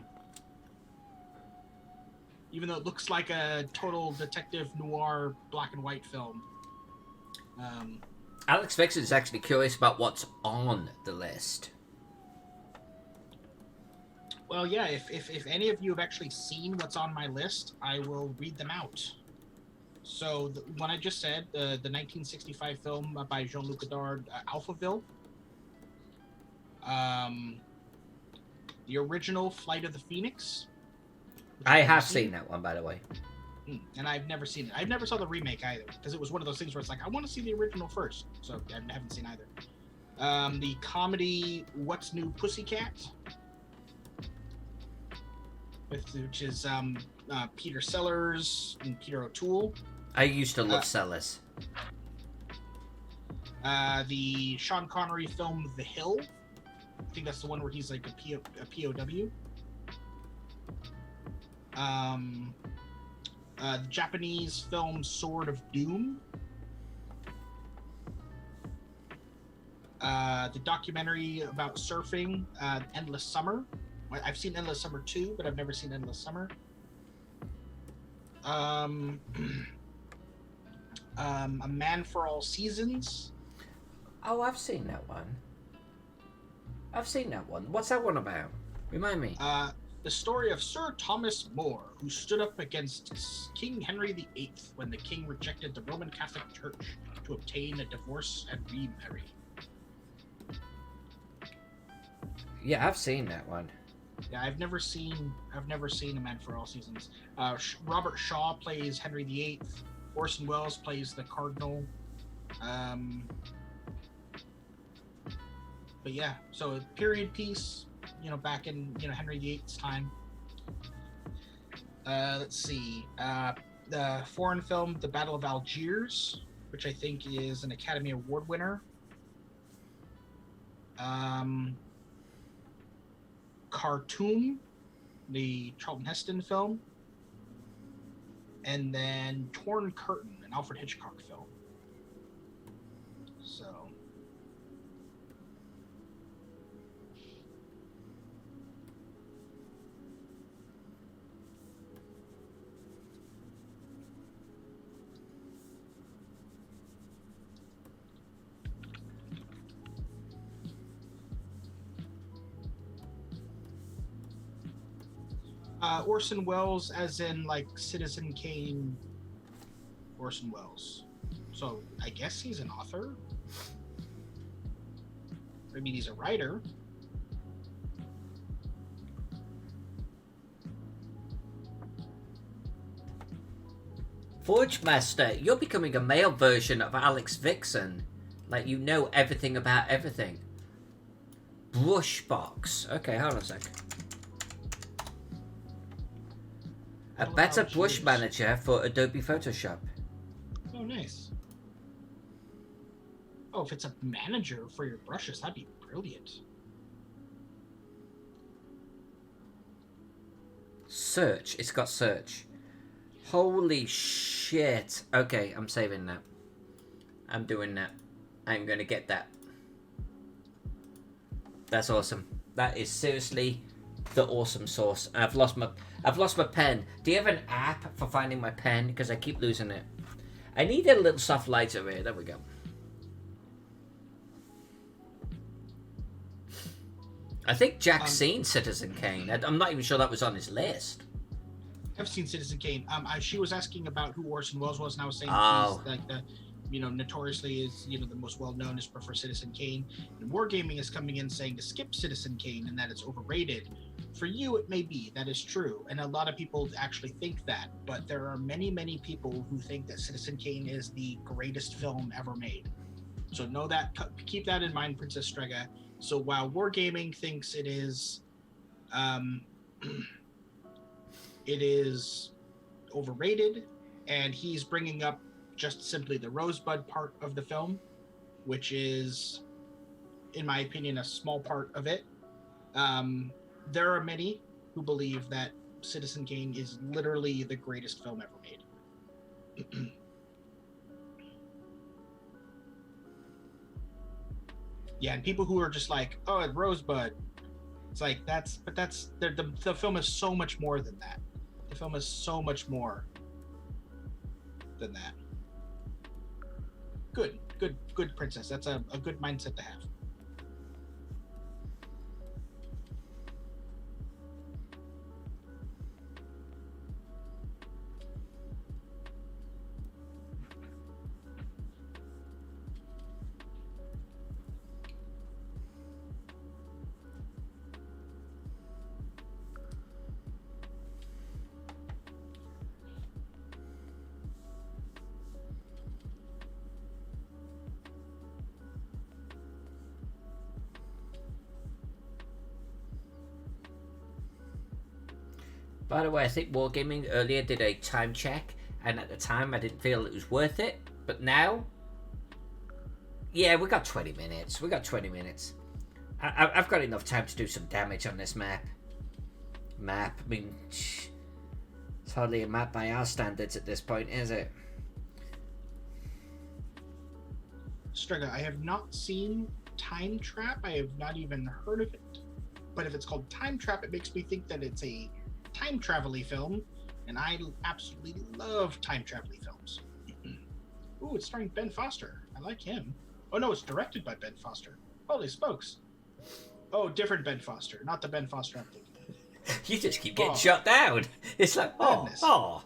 Even though it looks like a total detective noir black and white film. Alex Vixen is actually curious about what's on the list. Well, yeah, if any of you have actually seen what's on my list, I will read them out. So, the one I just said, the 1965 film by Jean-Luc Godard, Alphaville. The original Flight of the Phoenix. I have seen that one, by the way. And I've never seen it. I never saw the remake either, because it was one of those things where it's like, I want to see the original first. So, I haven't seen either. The comedy What's New Pussycat? Which is Peter Sellers and Peter O'Toole. I used to love Sellers. The Sean Connery film The Hill. I think that's the one where he's like a POW. The Japanese film Sword of Doom. The documentary about surfing, Endless Summer. I've seen Endless Summer 2, but I've never seen Endless Summer. A Man for All Seasons. Oh, I've seen that one. What's that one about? Remind me. The story of Sir Thomas More, who stood up against King Henry VIII when the king rejected the Roman Catholic Church to obtain a divorce and remarry. Yeah, I've seen that one. Yeah, I've never seen A Man for All Seasons. Robert Shaw plays Henry VIII. Orson Welles plays the Cardinal. But yeah, so a period piece, back in Henry VIII's time. Let's see. The foreign film, The Battle of Algiers, which I think is an Academy Award winner. Khartoum, the Charlton Heston film. And then Torn Curtain, an Alfred Hitchcock film. So. Orson Welles, as in like Citizen Kane. Orson Welles. So I guess he's an author. I mean, he's a writer. Forge Master, you're becoming a male version of Alex Vixen. Like, you know everything about everything. Brushbox. Okay, hold on a sec. A better brush manager for Adobe Photoshop. Oh, nice. Oh, if it's a manager for your brushes, that'd be brilliant. Search. It's got search. Holy shit. Okay, I'm saving that. I'm doing that. I'm gonna get that. That's awesome. That is seriously the awesome sauce. I've lost my pen. Do you have an app for finding my pen? Because I keep losing it. I need a little soft lighter here. There we go. I think Jack's seen Citizen Kane. I'm not even sure that was on his list. I've seen Citizen Kane. She was asking about who Orson Welles was, and I was saying he's like the, notoriously is the most well known is for Citizen Kane. And Wargaming is coming in saying to skip Citizen Kane and that it's overrated. For you, it may be. That is true, and a lot of people actually think that. But there are many, many people who think that Citizen Kane is the greatest film ever made. So know that. Keep that in mind, Princess Strega. So while Wargaming thinks it is, it is overrated, and he's bringing up just simply the Rosebud part of the film, which is, in my opinion, a small part of it. There are many who believe that Citizen Kane is literally the greatest film ever made. Yeah, and people who are just like, oh, it's Rosebud. It's like, the film is so much more than that. The film is so much more than that. Good, Princess. That's a good mindset to have. By the way, I think Wargaming earlier did a time check, and at the time I didn't feel it was worth it, but now, yeah, we got 20 minutes. I've got enough time to do some damage on this map. I mean, it's hardly a map by our standards at this point, is it? Strega, I have not seen Time Trap. I have not even heard of it. But if it's called Time Trap, it makes me think that it's a time travel-y film. And I absolutely love time travel-y films. Ooh, it's starring Ben Foster. I like him. Oh no, it's directed by Ben Foster. Holy smokes. Oh, different Ben Foster. Not the Ben Foster I'm thinking of. You just keep getting shut down. It's like, Goodness. oh.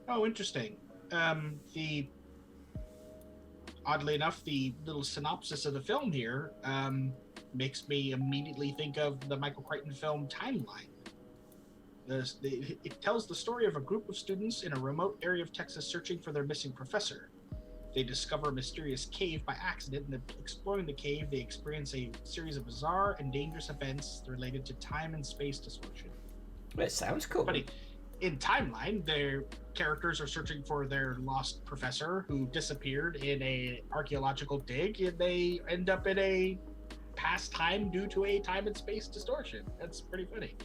Oh, interesting. Oddly enough, the little synopsis of the film here makes me immediately think of the Michael Crichton film Timeline. It tells the story of a group of students in a remote area of Texas searching for their missing professor. They discover a mysterious cave by accident, and exploring the cave, they experience a series of bizarre and dangerous events related to time and space distortion. It sounds cool. But in Timeline, their characters are searching for their lost professor who disappeared in an archaeological dig, and they end up in a past time due to a time and space distortion. That's pretty funny.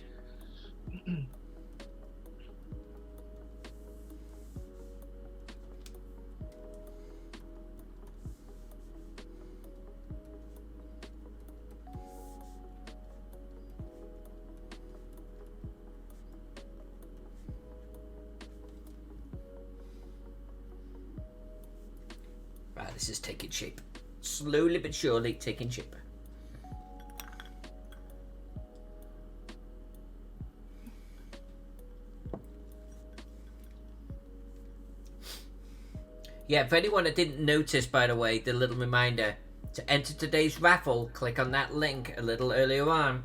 Right, this is taking shape. Slowly but surely taking shape. Yeah, for anyone that didn't notice, by the way, the little reminder to enter today's raffle, click on that link a little earlier on,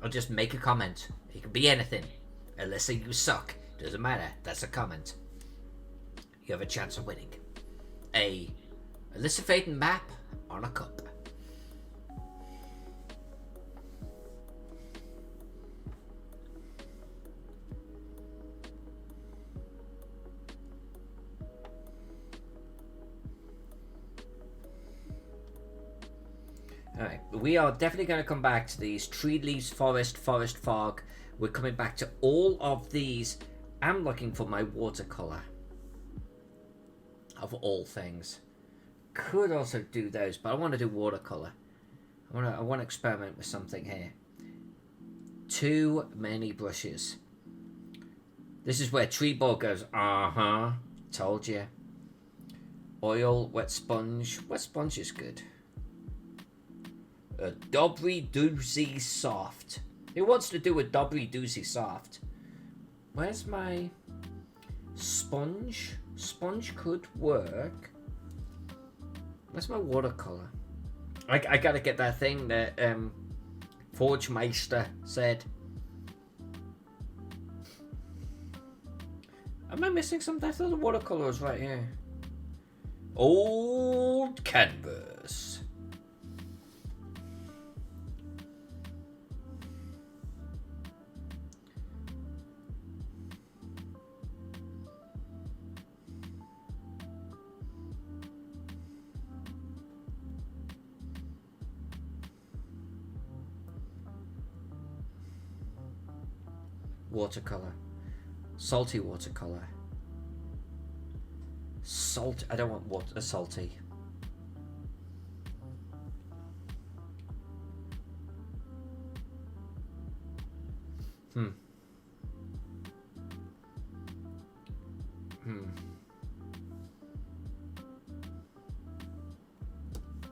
or just make a comment. It can be anything. Alyssa, you suck. Doesn't matter. That's a comment. You have a chance of winning a Alyssa Faden map on a cup. Alright, we are definitely going to come back to these. Tree leaves, forest, forest fog. We're coming back to all of these. I'm looking for my watercolor. Of all things. Could also do those, but I want to do watercolor. I want to experiment with something here. Too many brushes. This is where Tree Ball goes, uh-huh. Told you. Oil, wet sponge. Wet sponge is good. A Dobry Doozy Soft. Who wants to do a Dobry Doozy Soft? Where's my sponge? Sponge could work. Where's my watercolor? I gotta get that thing that Forge Meister said. Am I missing something? I thought the watercolor was right here. Old canvas. Watercolor. Salty watercolor. Salt. I don't want water salty.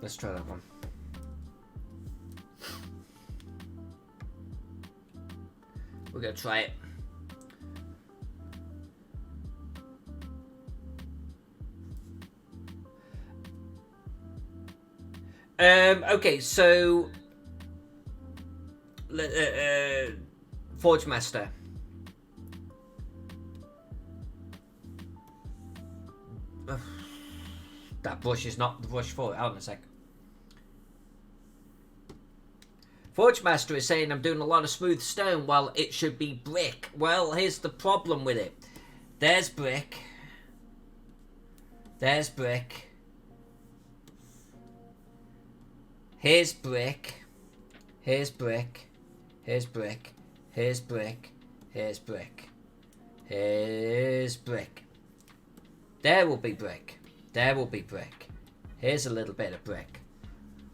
Let's try that one. We're gonna try it. Okay, so Forge Master. That brush is not the brush for it. Hold on a sec. Forge Master is saying I'm doing a lot of smooth stone while it should be brick. Well, here's the problem with it. There's brick. There's brick. Here's brick. Here's brick. Here's brick. Here's brick. Here's brick. Here's brick. There will be brick. There will be brick. Here's a little bit of brick.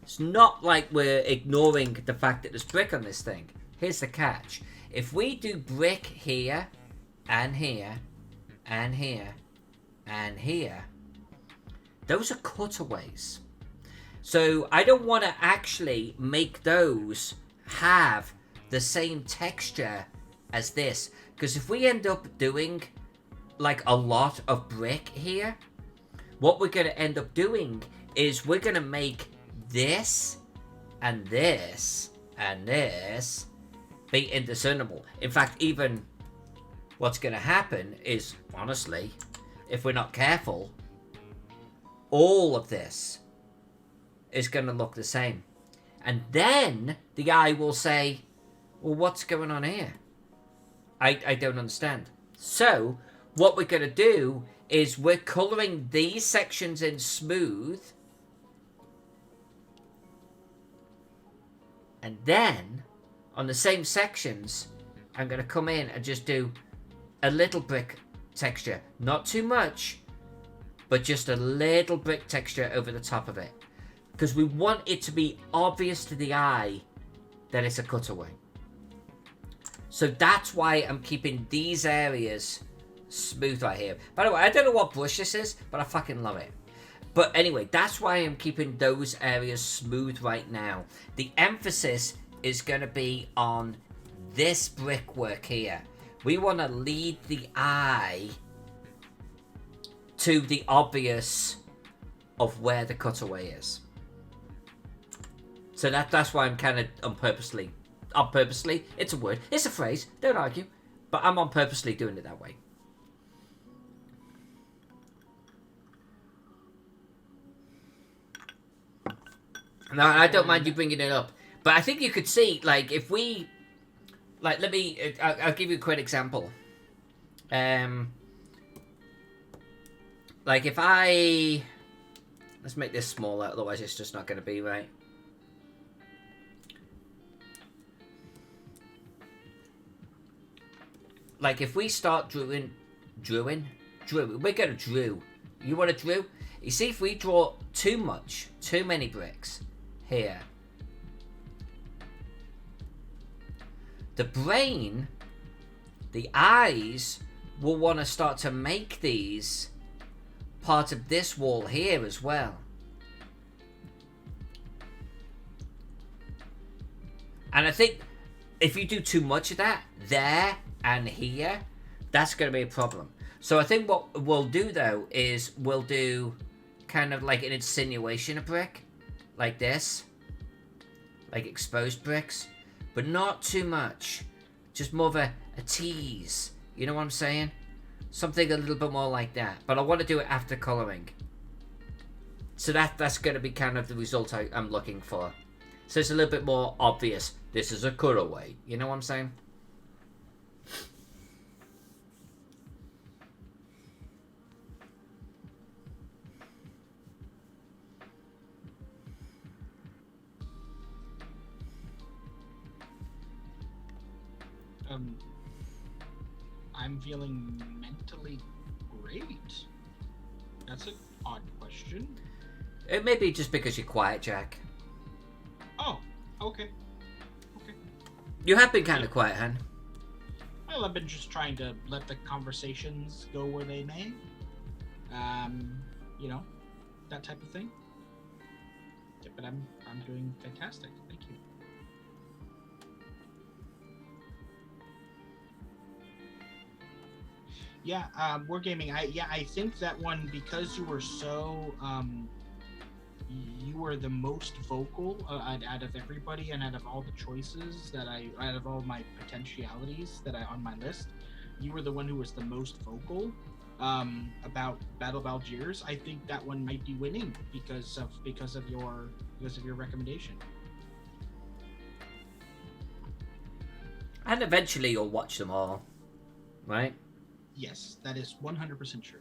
It's not like we're ignoring the fact that there's brick on this thing. Here's the catch. If we do brick here, and here, and here, and here, those are cutaways. So I don't want to actually make those have the same texture as this. Because if we end up doing like a lot of brick here, what we're going to end up doing is we're going to make this and this and this be indiscernible. In fact, even what's going to happen is, honestly, if we're not careful, all of this is going to look the same. And then the eye will say, well, what's going on here? I don't understand. So what we're going to do is we're colouring these sections in smooth. And then, on the same sections, I'm going to come in and just do a little brick texture. Not too much, but just a little brick texture over the top of it. Because we want it to be obvious to the eye that it's a cutaway. So that's why I'm keeping these areas smooth right here. By the way, I don't know what brush this is, but I fucking love it. But anyway, that's why I'm keeping those areas smooth right now. The emphasis is going to be on this brickwork here. We want to lead the eye to the obvious of where the cutaway is. So that's why I'm kind of on purposely, it's a word, it's a phrase, don't argue, but I'm on purposely doing it that way. Now, I don't mind you bringing it up, but I think you could see, like, if we, like, I'll give you a quick example. Like, if let's make this smaller, otherwise it's just not going to be right. Like, if we start drewing, we're going to drew. You want to drew? You see, if we draw too many bricks here, the brain, the eyes, will want to start to make these part of this wall here as well. And I think if you do too much of that there and here, that's going to be a problem. So I think what we'll do though is we'll do kind of like an insinuation of brick, like this, like exposed bricks, but not too much, just more of a tease, you know what I'm saying? Something a little bit more like that, but I want to do it after colouring. So that's going to be kind of the result I'm looking for. So it's a little bit more obvious, this is a cutaway, you know what I'm saying? I'm feeling mentally great. That's an odd question. It may be just because you're quiet, Jack. Oh, okay. You have been kind of quiet, Han. Well, I've been just trying to let the conversations go where they may. You know, that type of thing. Yeah, but I'm doing fantastic. Thank you. Yeah, Wargaming. I think that one, because you were so you were the most vocal out of everybody, and out of all the choices out of all my potentialities that I on my list, you were the one who was the most vocal about Battle of Algiers. I think that one might be winning because of your recommendation. And eventually you'll watch them all, right? Yes, that is 100% true.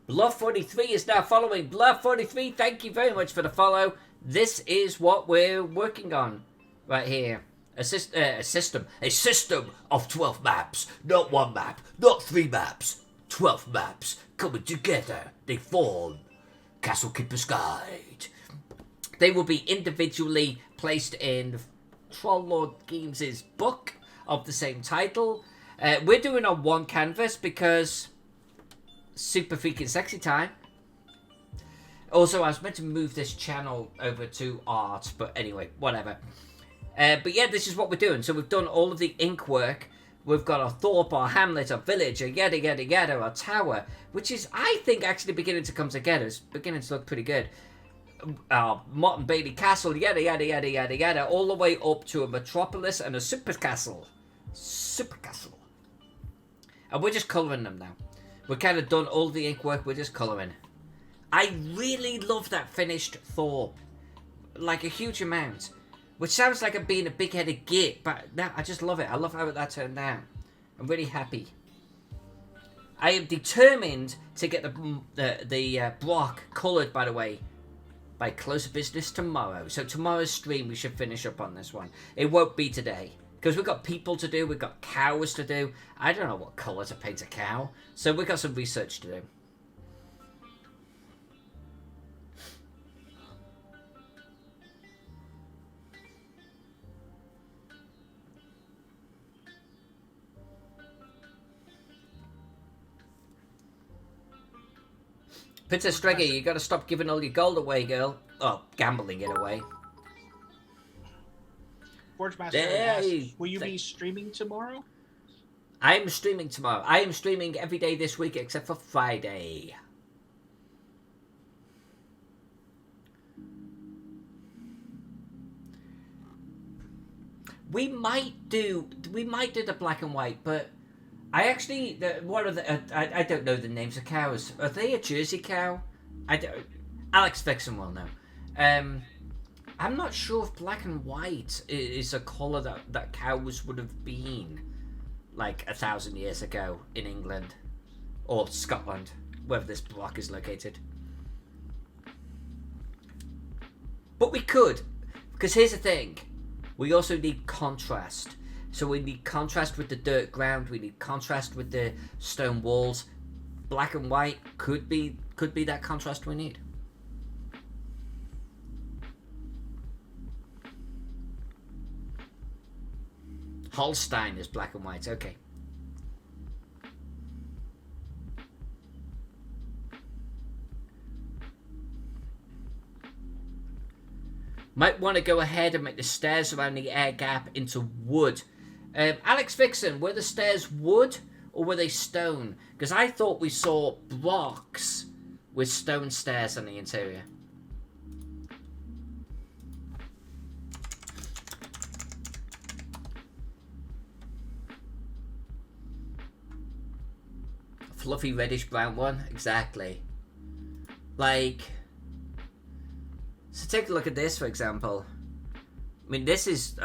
Bluff43 is now following. Bluff43, thank you very much for the follow. This is what we're working on right here. A system of 12 maps. Not one map, not 3 maps. 12 maps coming together. They form Castle Keeper's Guide. They will be individually placed in Trollord Games' book of the same title. We're doing on one canvas because super freaking sexy time. Also, I was meant to move this channel over to art, but anyway, whatever. But yeah, this is what we're doing. So we've done all of the ink work. We've got a thorp, our hamlet, a village, a yada yada yada, a tower, which is, I think, actually beginning to come together. It's beginning to look pretty good. Mott and Bailey Castle, yada yada yada yada yada, all the way up to a metropolis and a super castle. Super castle. And we're just colouring them now. We've kind of done all the ink work, we're just colouring. I really love that finished thorp. Like a huge amount. Which sounds like I'm being a big-headed git, but no, I just love it. I love how that turned out. I'm really happy. I am determined to get the block coloured, by the way, by close of business tomorrow. So tomorrow's stream, we should finish up on this one. It won't be today. Because we've got people to do, we've got cows to do. I don't know what colour to paint a cow. So we've got some research to do. Princess Streggy, you gotta stop giving all your gold away, girl. Oh, gambling it away. Forge Master asks, will you be streaming tomorrow? I am streaming tomorrow. I am streaming every day this week except for Friday. We might do the black and white, but I actually, I don't know the names of cows. Are they a Jersey cow? I don't. Alex Fixon will know. I'm not sure if black and white is a colour that cows would have been like 1,000 years ago in England or Scotland, wherever this block is located. But we could, because here's the thing: we also need contrast. So we need contrast with the dirt ground. We need contrast with the stone walls. Black and white could be that contrast we need. Holstein is black and white. Okay. Might want to go ahead and make the stairs around the air gap into wood. Alex Vixen, were the stairs wood or were they stone? Because I thought we saw blocks with stone stairs on the interior. A fluffy reddish brown one? Exactly. Like, so take a look at this, for example. I mean, this is,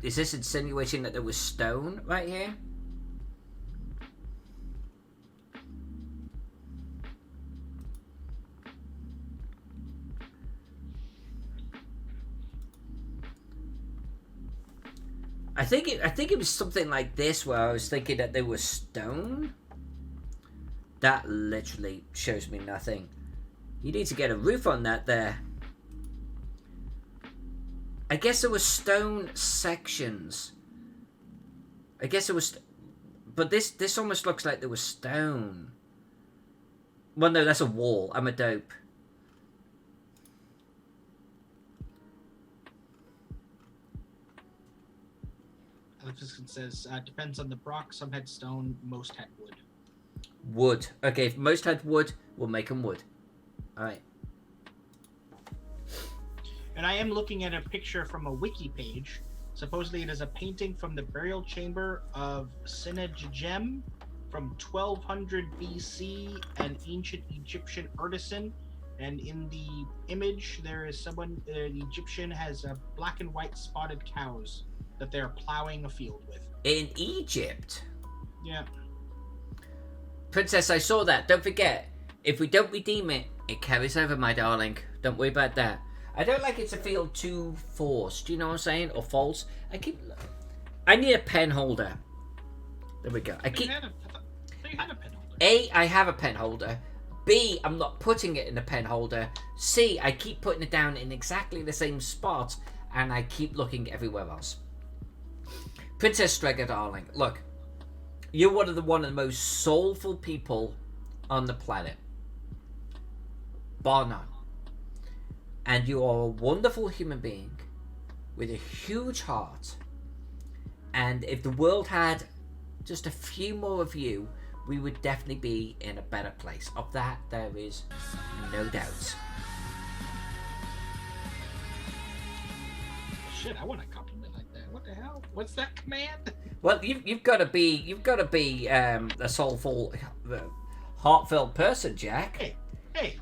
is this insinuating that there was stone right here? I think it was something like this where I was thinking that there was stone. That literally shows me nothing. You need to get a roof on that there. I guess there were stone sections. I guess it was, but this almost looks like there was stone. Well, no, that's a wall. I'm a dope. Alex says, depends on the block. Some had stone, most had wood. Wood. Okay, if most had wood, we'll make them wood. Alright. And I am looking at a picture from a wiki page. Supposedly it is a painting from the burial chamber of Sennacherib from 1200 BC, an ancient Egyptian artisan. And in the image, there is someone, the Egyptian has black and white spotted cows that they're plowing a field with. In Egypt? Yeah. Princess, I saw that. Don't forget, if we don't redeem it, it carries over, my darling. Don't worry about that. I don't like it to feel too forced. You know what I'm saying? Or false. I need a pen holder. There we go. I thought you had a pen holder. A, I have a pen holder. B, I'm not putting it in a pen holder. C, I keep putting it down in exactly the same spot, and I keep looking everywhere else. Princess Strega, darling, look, you're one of the most soulful people on the planet, bar none. And you are a wonderful human being with a huge heart. And if the world had just a few more of you, we would definitely be in a better place. Of that, there is no doubt. Shit, I want a compliment like that. What the hell? What's that command? Well, you've got to be a soulful, heartfelt person, Jack. Hey.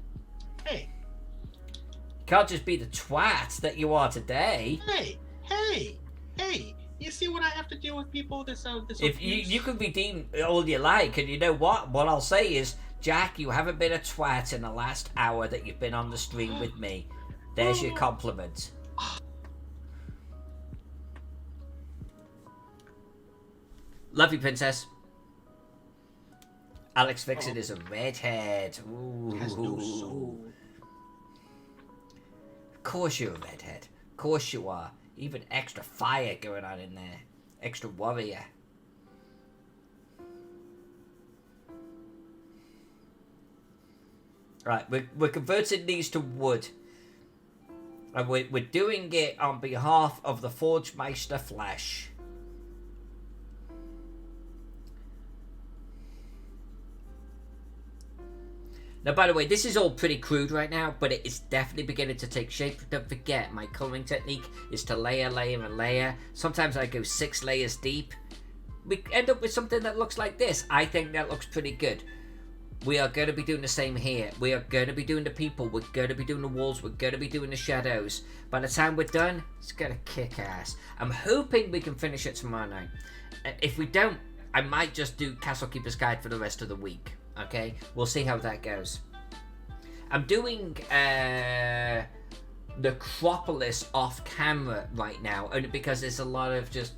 You can't just be the twat that you are today. Hey. You see what I have to deal with people this If you can redeem all you like, and you know what I'll say is, Jack, you haven't been a twat in the last hour that you've been on the stream with me. There's your compliment. Love you, princess. Alex Vixen is a redhead. Ooh. Has no soul. Of course you're a redhead. Of course you are. Even extra fire going on in there. Extra warrior. Right, we're converting these to wood. And we're doing it on behalf of the Forgemeister Flesh. Now, by the way, this is all pretty crude right now, but it is definitely beginning to take shape. Don't forget, my coloring technique is to layer, and layer. Sometimes I go 6 layers deep. We end up with something that looks like this. I think that looks pretty good. We are going to be doing the same here. We are going to be doing the people. We're going to be doing the walls. We're going to be doing the shadows. By the time we're done, it's going to kick ass. I'm hoping we can finish it tomorrow night. If we don't, I might just do Castle Keeper's Guide for the rest of the week. Okay, we'll see how that goes. I'm doing Necropolis off camera right now, only because there's a lot of just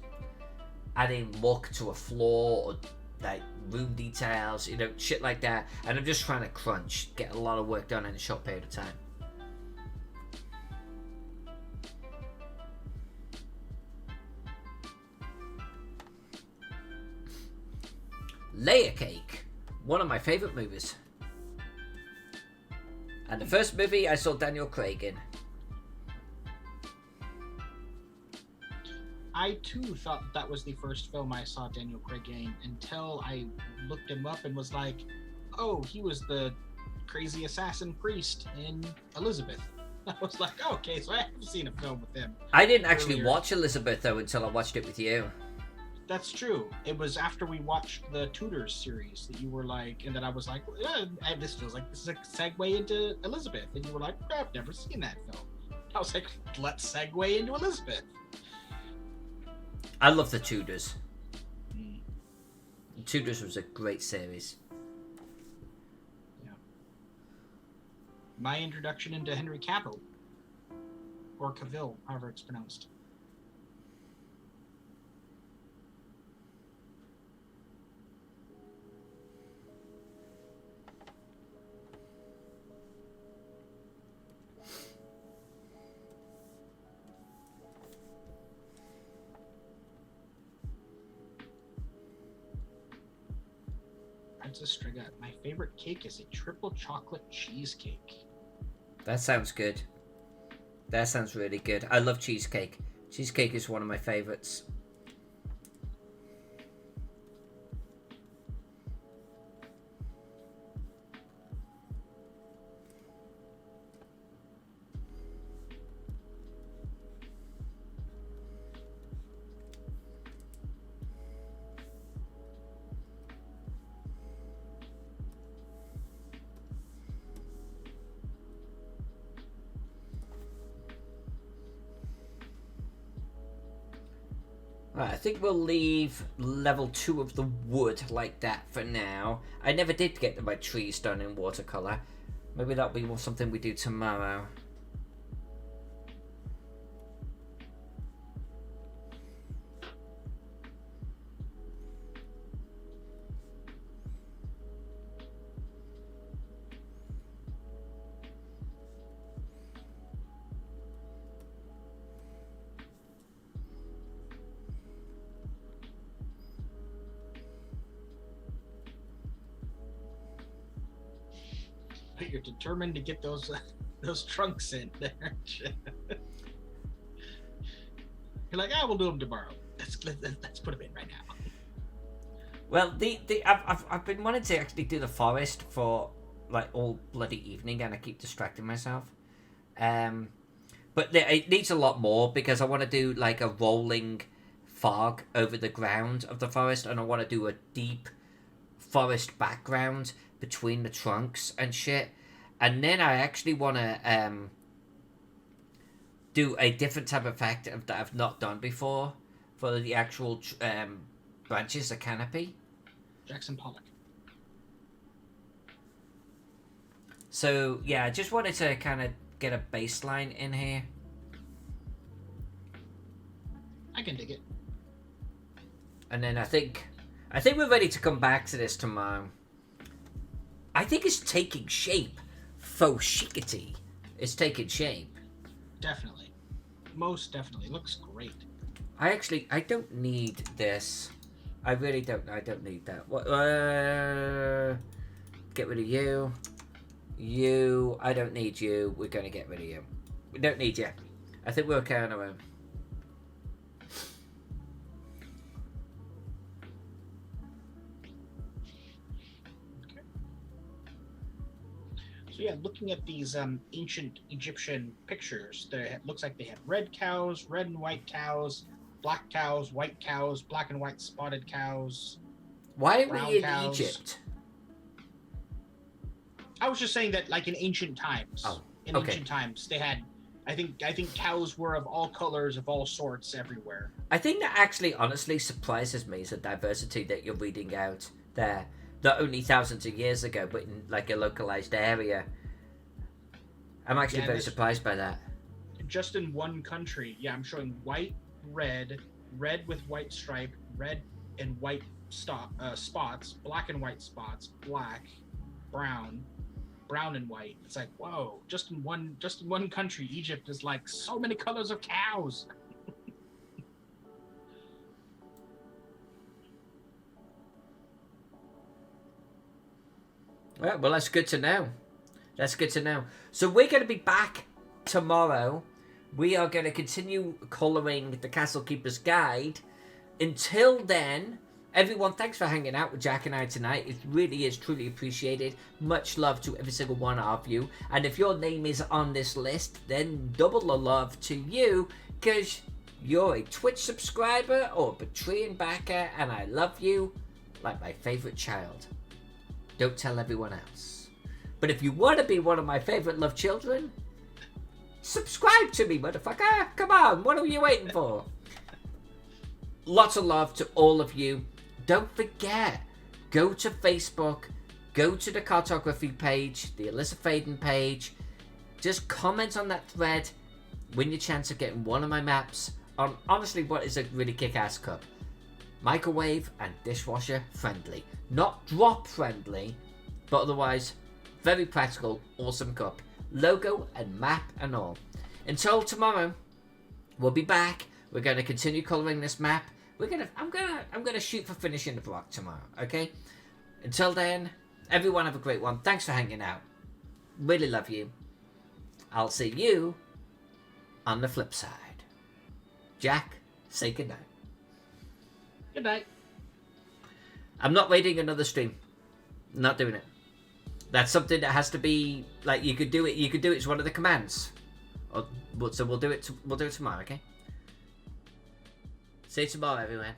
adding look to a floor or like room details, you know, shit like that. And I'm just trying to get a lot of work done in a short period of time. Layer Cake. One of my favourite movies. And the first movie I saw Daniel Craig in. I too thought that was the first film I saw Daniel Craig in until I looked him up and was like, oh, he was the crazy assassin priest in Elizabeth. I was like, oh, okay, so I haven't seen a film with him. I didn't actually watch Elizabeth though until I watched it with you. That's true. It was after we watched the Tudors series that you were like, and then I was like, this feels like this is a segue into Elizabeth. And you were like, I've never seen that film. I was like, let's segue into Elizabeth. I love the Tudors. The Tudors was a great series. Yeah. My introduction into Henry Cavill. Or Cavill, however it's pronounced. Strega. My favorite cake is a triple chocolate cheesecake. That sounds good. That sounds really good. I love cheesecake. Cheesecake is one of my favorites. Right, I think we'll leave level 2 of the wood like that for now. I never did get my trees done in watercolour. Maybe that'll be something we do tomorrow. You're determined to get those trunks in there. You're like, I will do them tomorrow. Let's put them in right now. Well, I've been wanting to actually do the forest for like all bloody evening, and I keep distracting myself. But it needs a lot more because I want to do like a rolling fog over the ground of the forest, and I want to do a deep forest background between the trunks and shit. And then I actually want to do a different type of effect that I've not done before for the actual branches, the canopy. Jackson Pollock. So yeah, I just wanted to kind of get a baseline in here. I can dig it. And then I think we're ready to come back to this tomorrow. I think it's taking shape. Faux chicity is taking shape. Definitely. Most definitely. Looks great. I don't need this. I really don't. I don't need that. What? Get rid of you. You. I don't need you. We're going to get rid of you. We don't need you. I think we're okay on our own. Yeah, looking at these ancient Egyptian pictures, it looks like they had red cows, red and white cows, black cows, white cows, black and white spotted cows. Why are brown we in cows. Egypt? I was just saying that, like in ancient times. Oh, in okay. ancient times, they had. I think cows were of all colors, of all sorts, everywhere. I think that actually, honestly, surprises me is the diversity that you're reading out there. Not only thousands of years ago, but in like a localized area. I'm actually very surprised by that. Just in one country, yeah, I'm showing white, red with white stripe, red and white spots, black and white spots, black, brown and white. It's like, whoa! Just in one country, Egypt is like so many colors of cows. Well, that's good to know. That's good to know. So we're going to be back tomorrow. We are going to continue colouring the Castle Keeper's Guide. Until then, everyone, thanks for hanging out with Jack and I tonight. It really is truly appreciated. Much love to every single one of you. And if your name is on this list, then double the love to you, because you're a Twitch subscriber or a Patreon backer, and I love you like my favourite child. Don't tell everyone else. But if you want to be one of my favourite love children, subscribe to me, motherfucker. Come on, what are you waiting for? Lots of love to all of you. Don't forget, go to Facebook, go to the cartography page, the Alyssa Faden page. Just comment on that thread. Win your chance of getting one of my maps on, honestly, what is a really kick-ass cup. Microwave and dishwasher friendly. Not drop friendly, but otherwise very practical, awesome cup. Logo and map and all. Until tomorrow, we'll be back. We're going to continue colouring this map. I'm gonna shoot for finishing the block tomorrow, okay? Until then, everyone have a great one. Thanks for hanging out. Really love you. I'll see you on the flip side. Jack, say goodnight. Good night. I'm not raiding another stream. Not doing it. That's something that has to be like you could do it. You could do it as one of the commands. So we'll do it. We'll do it tomorrow. Okay. See you tomorrow, everyone.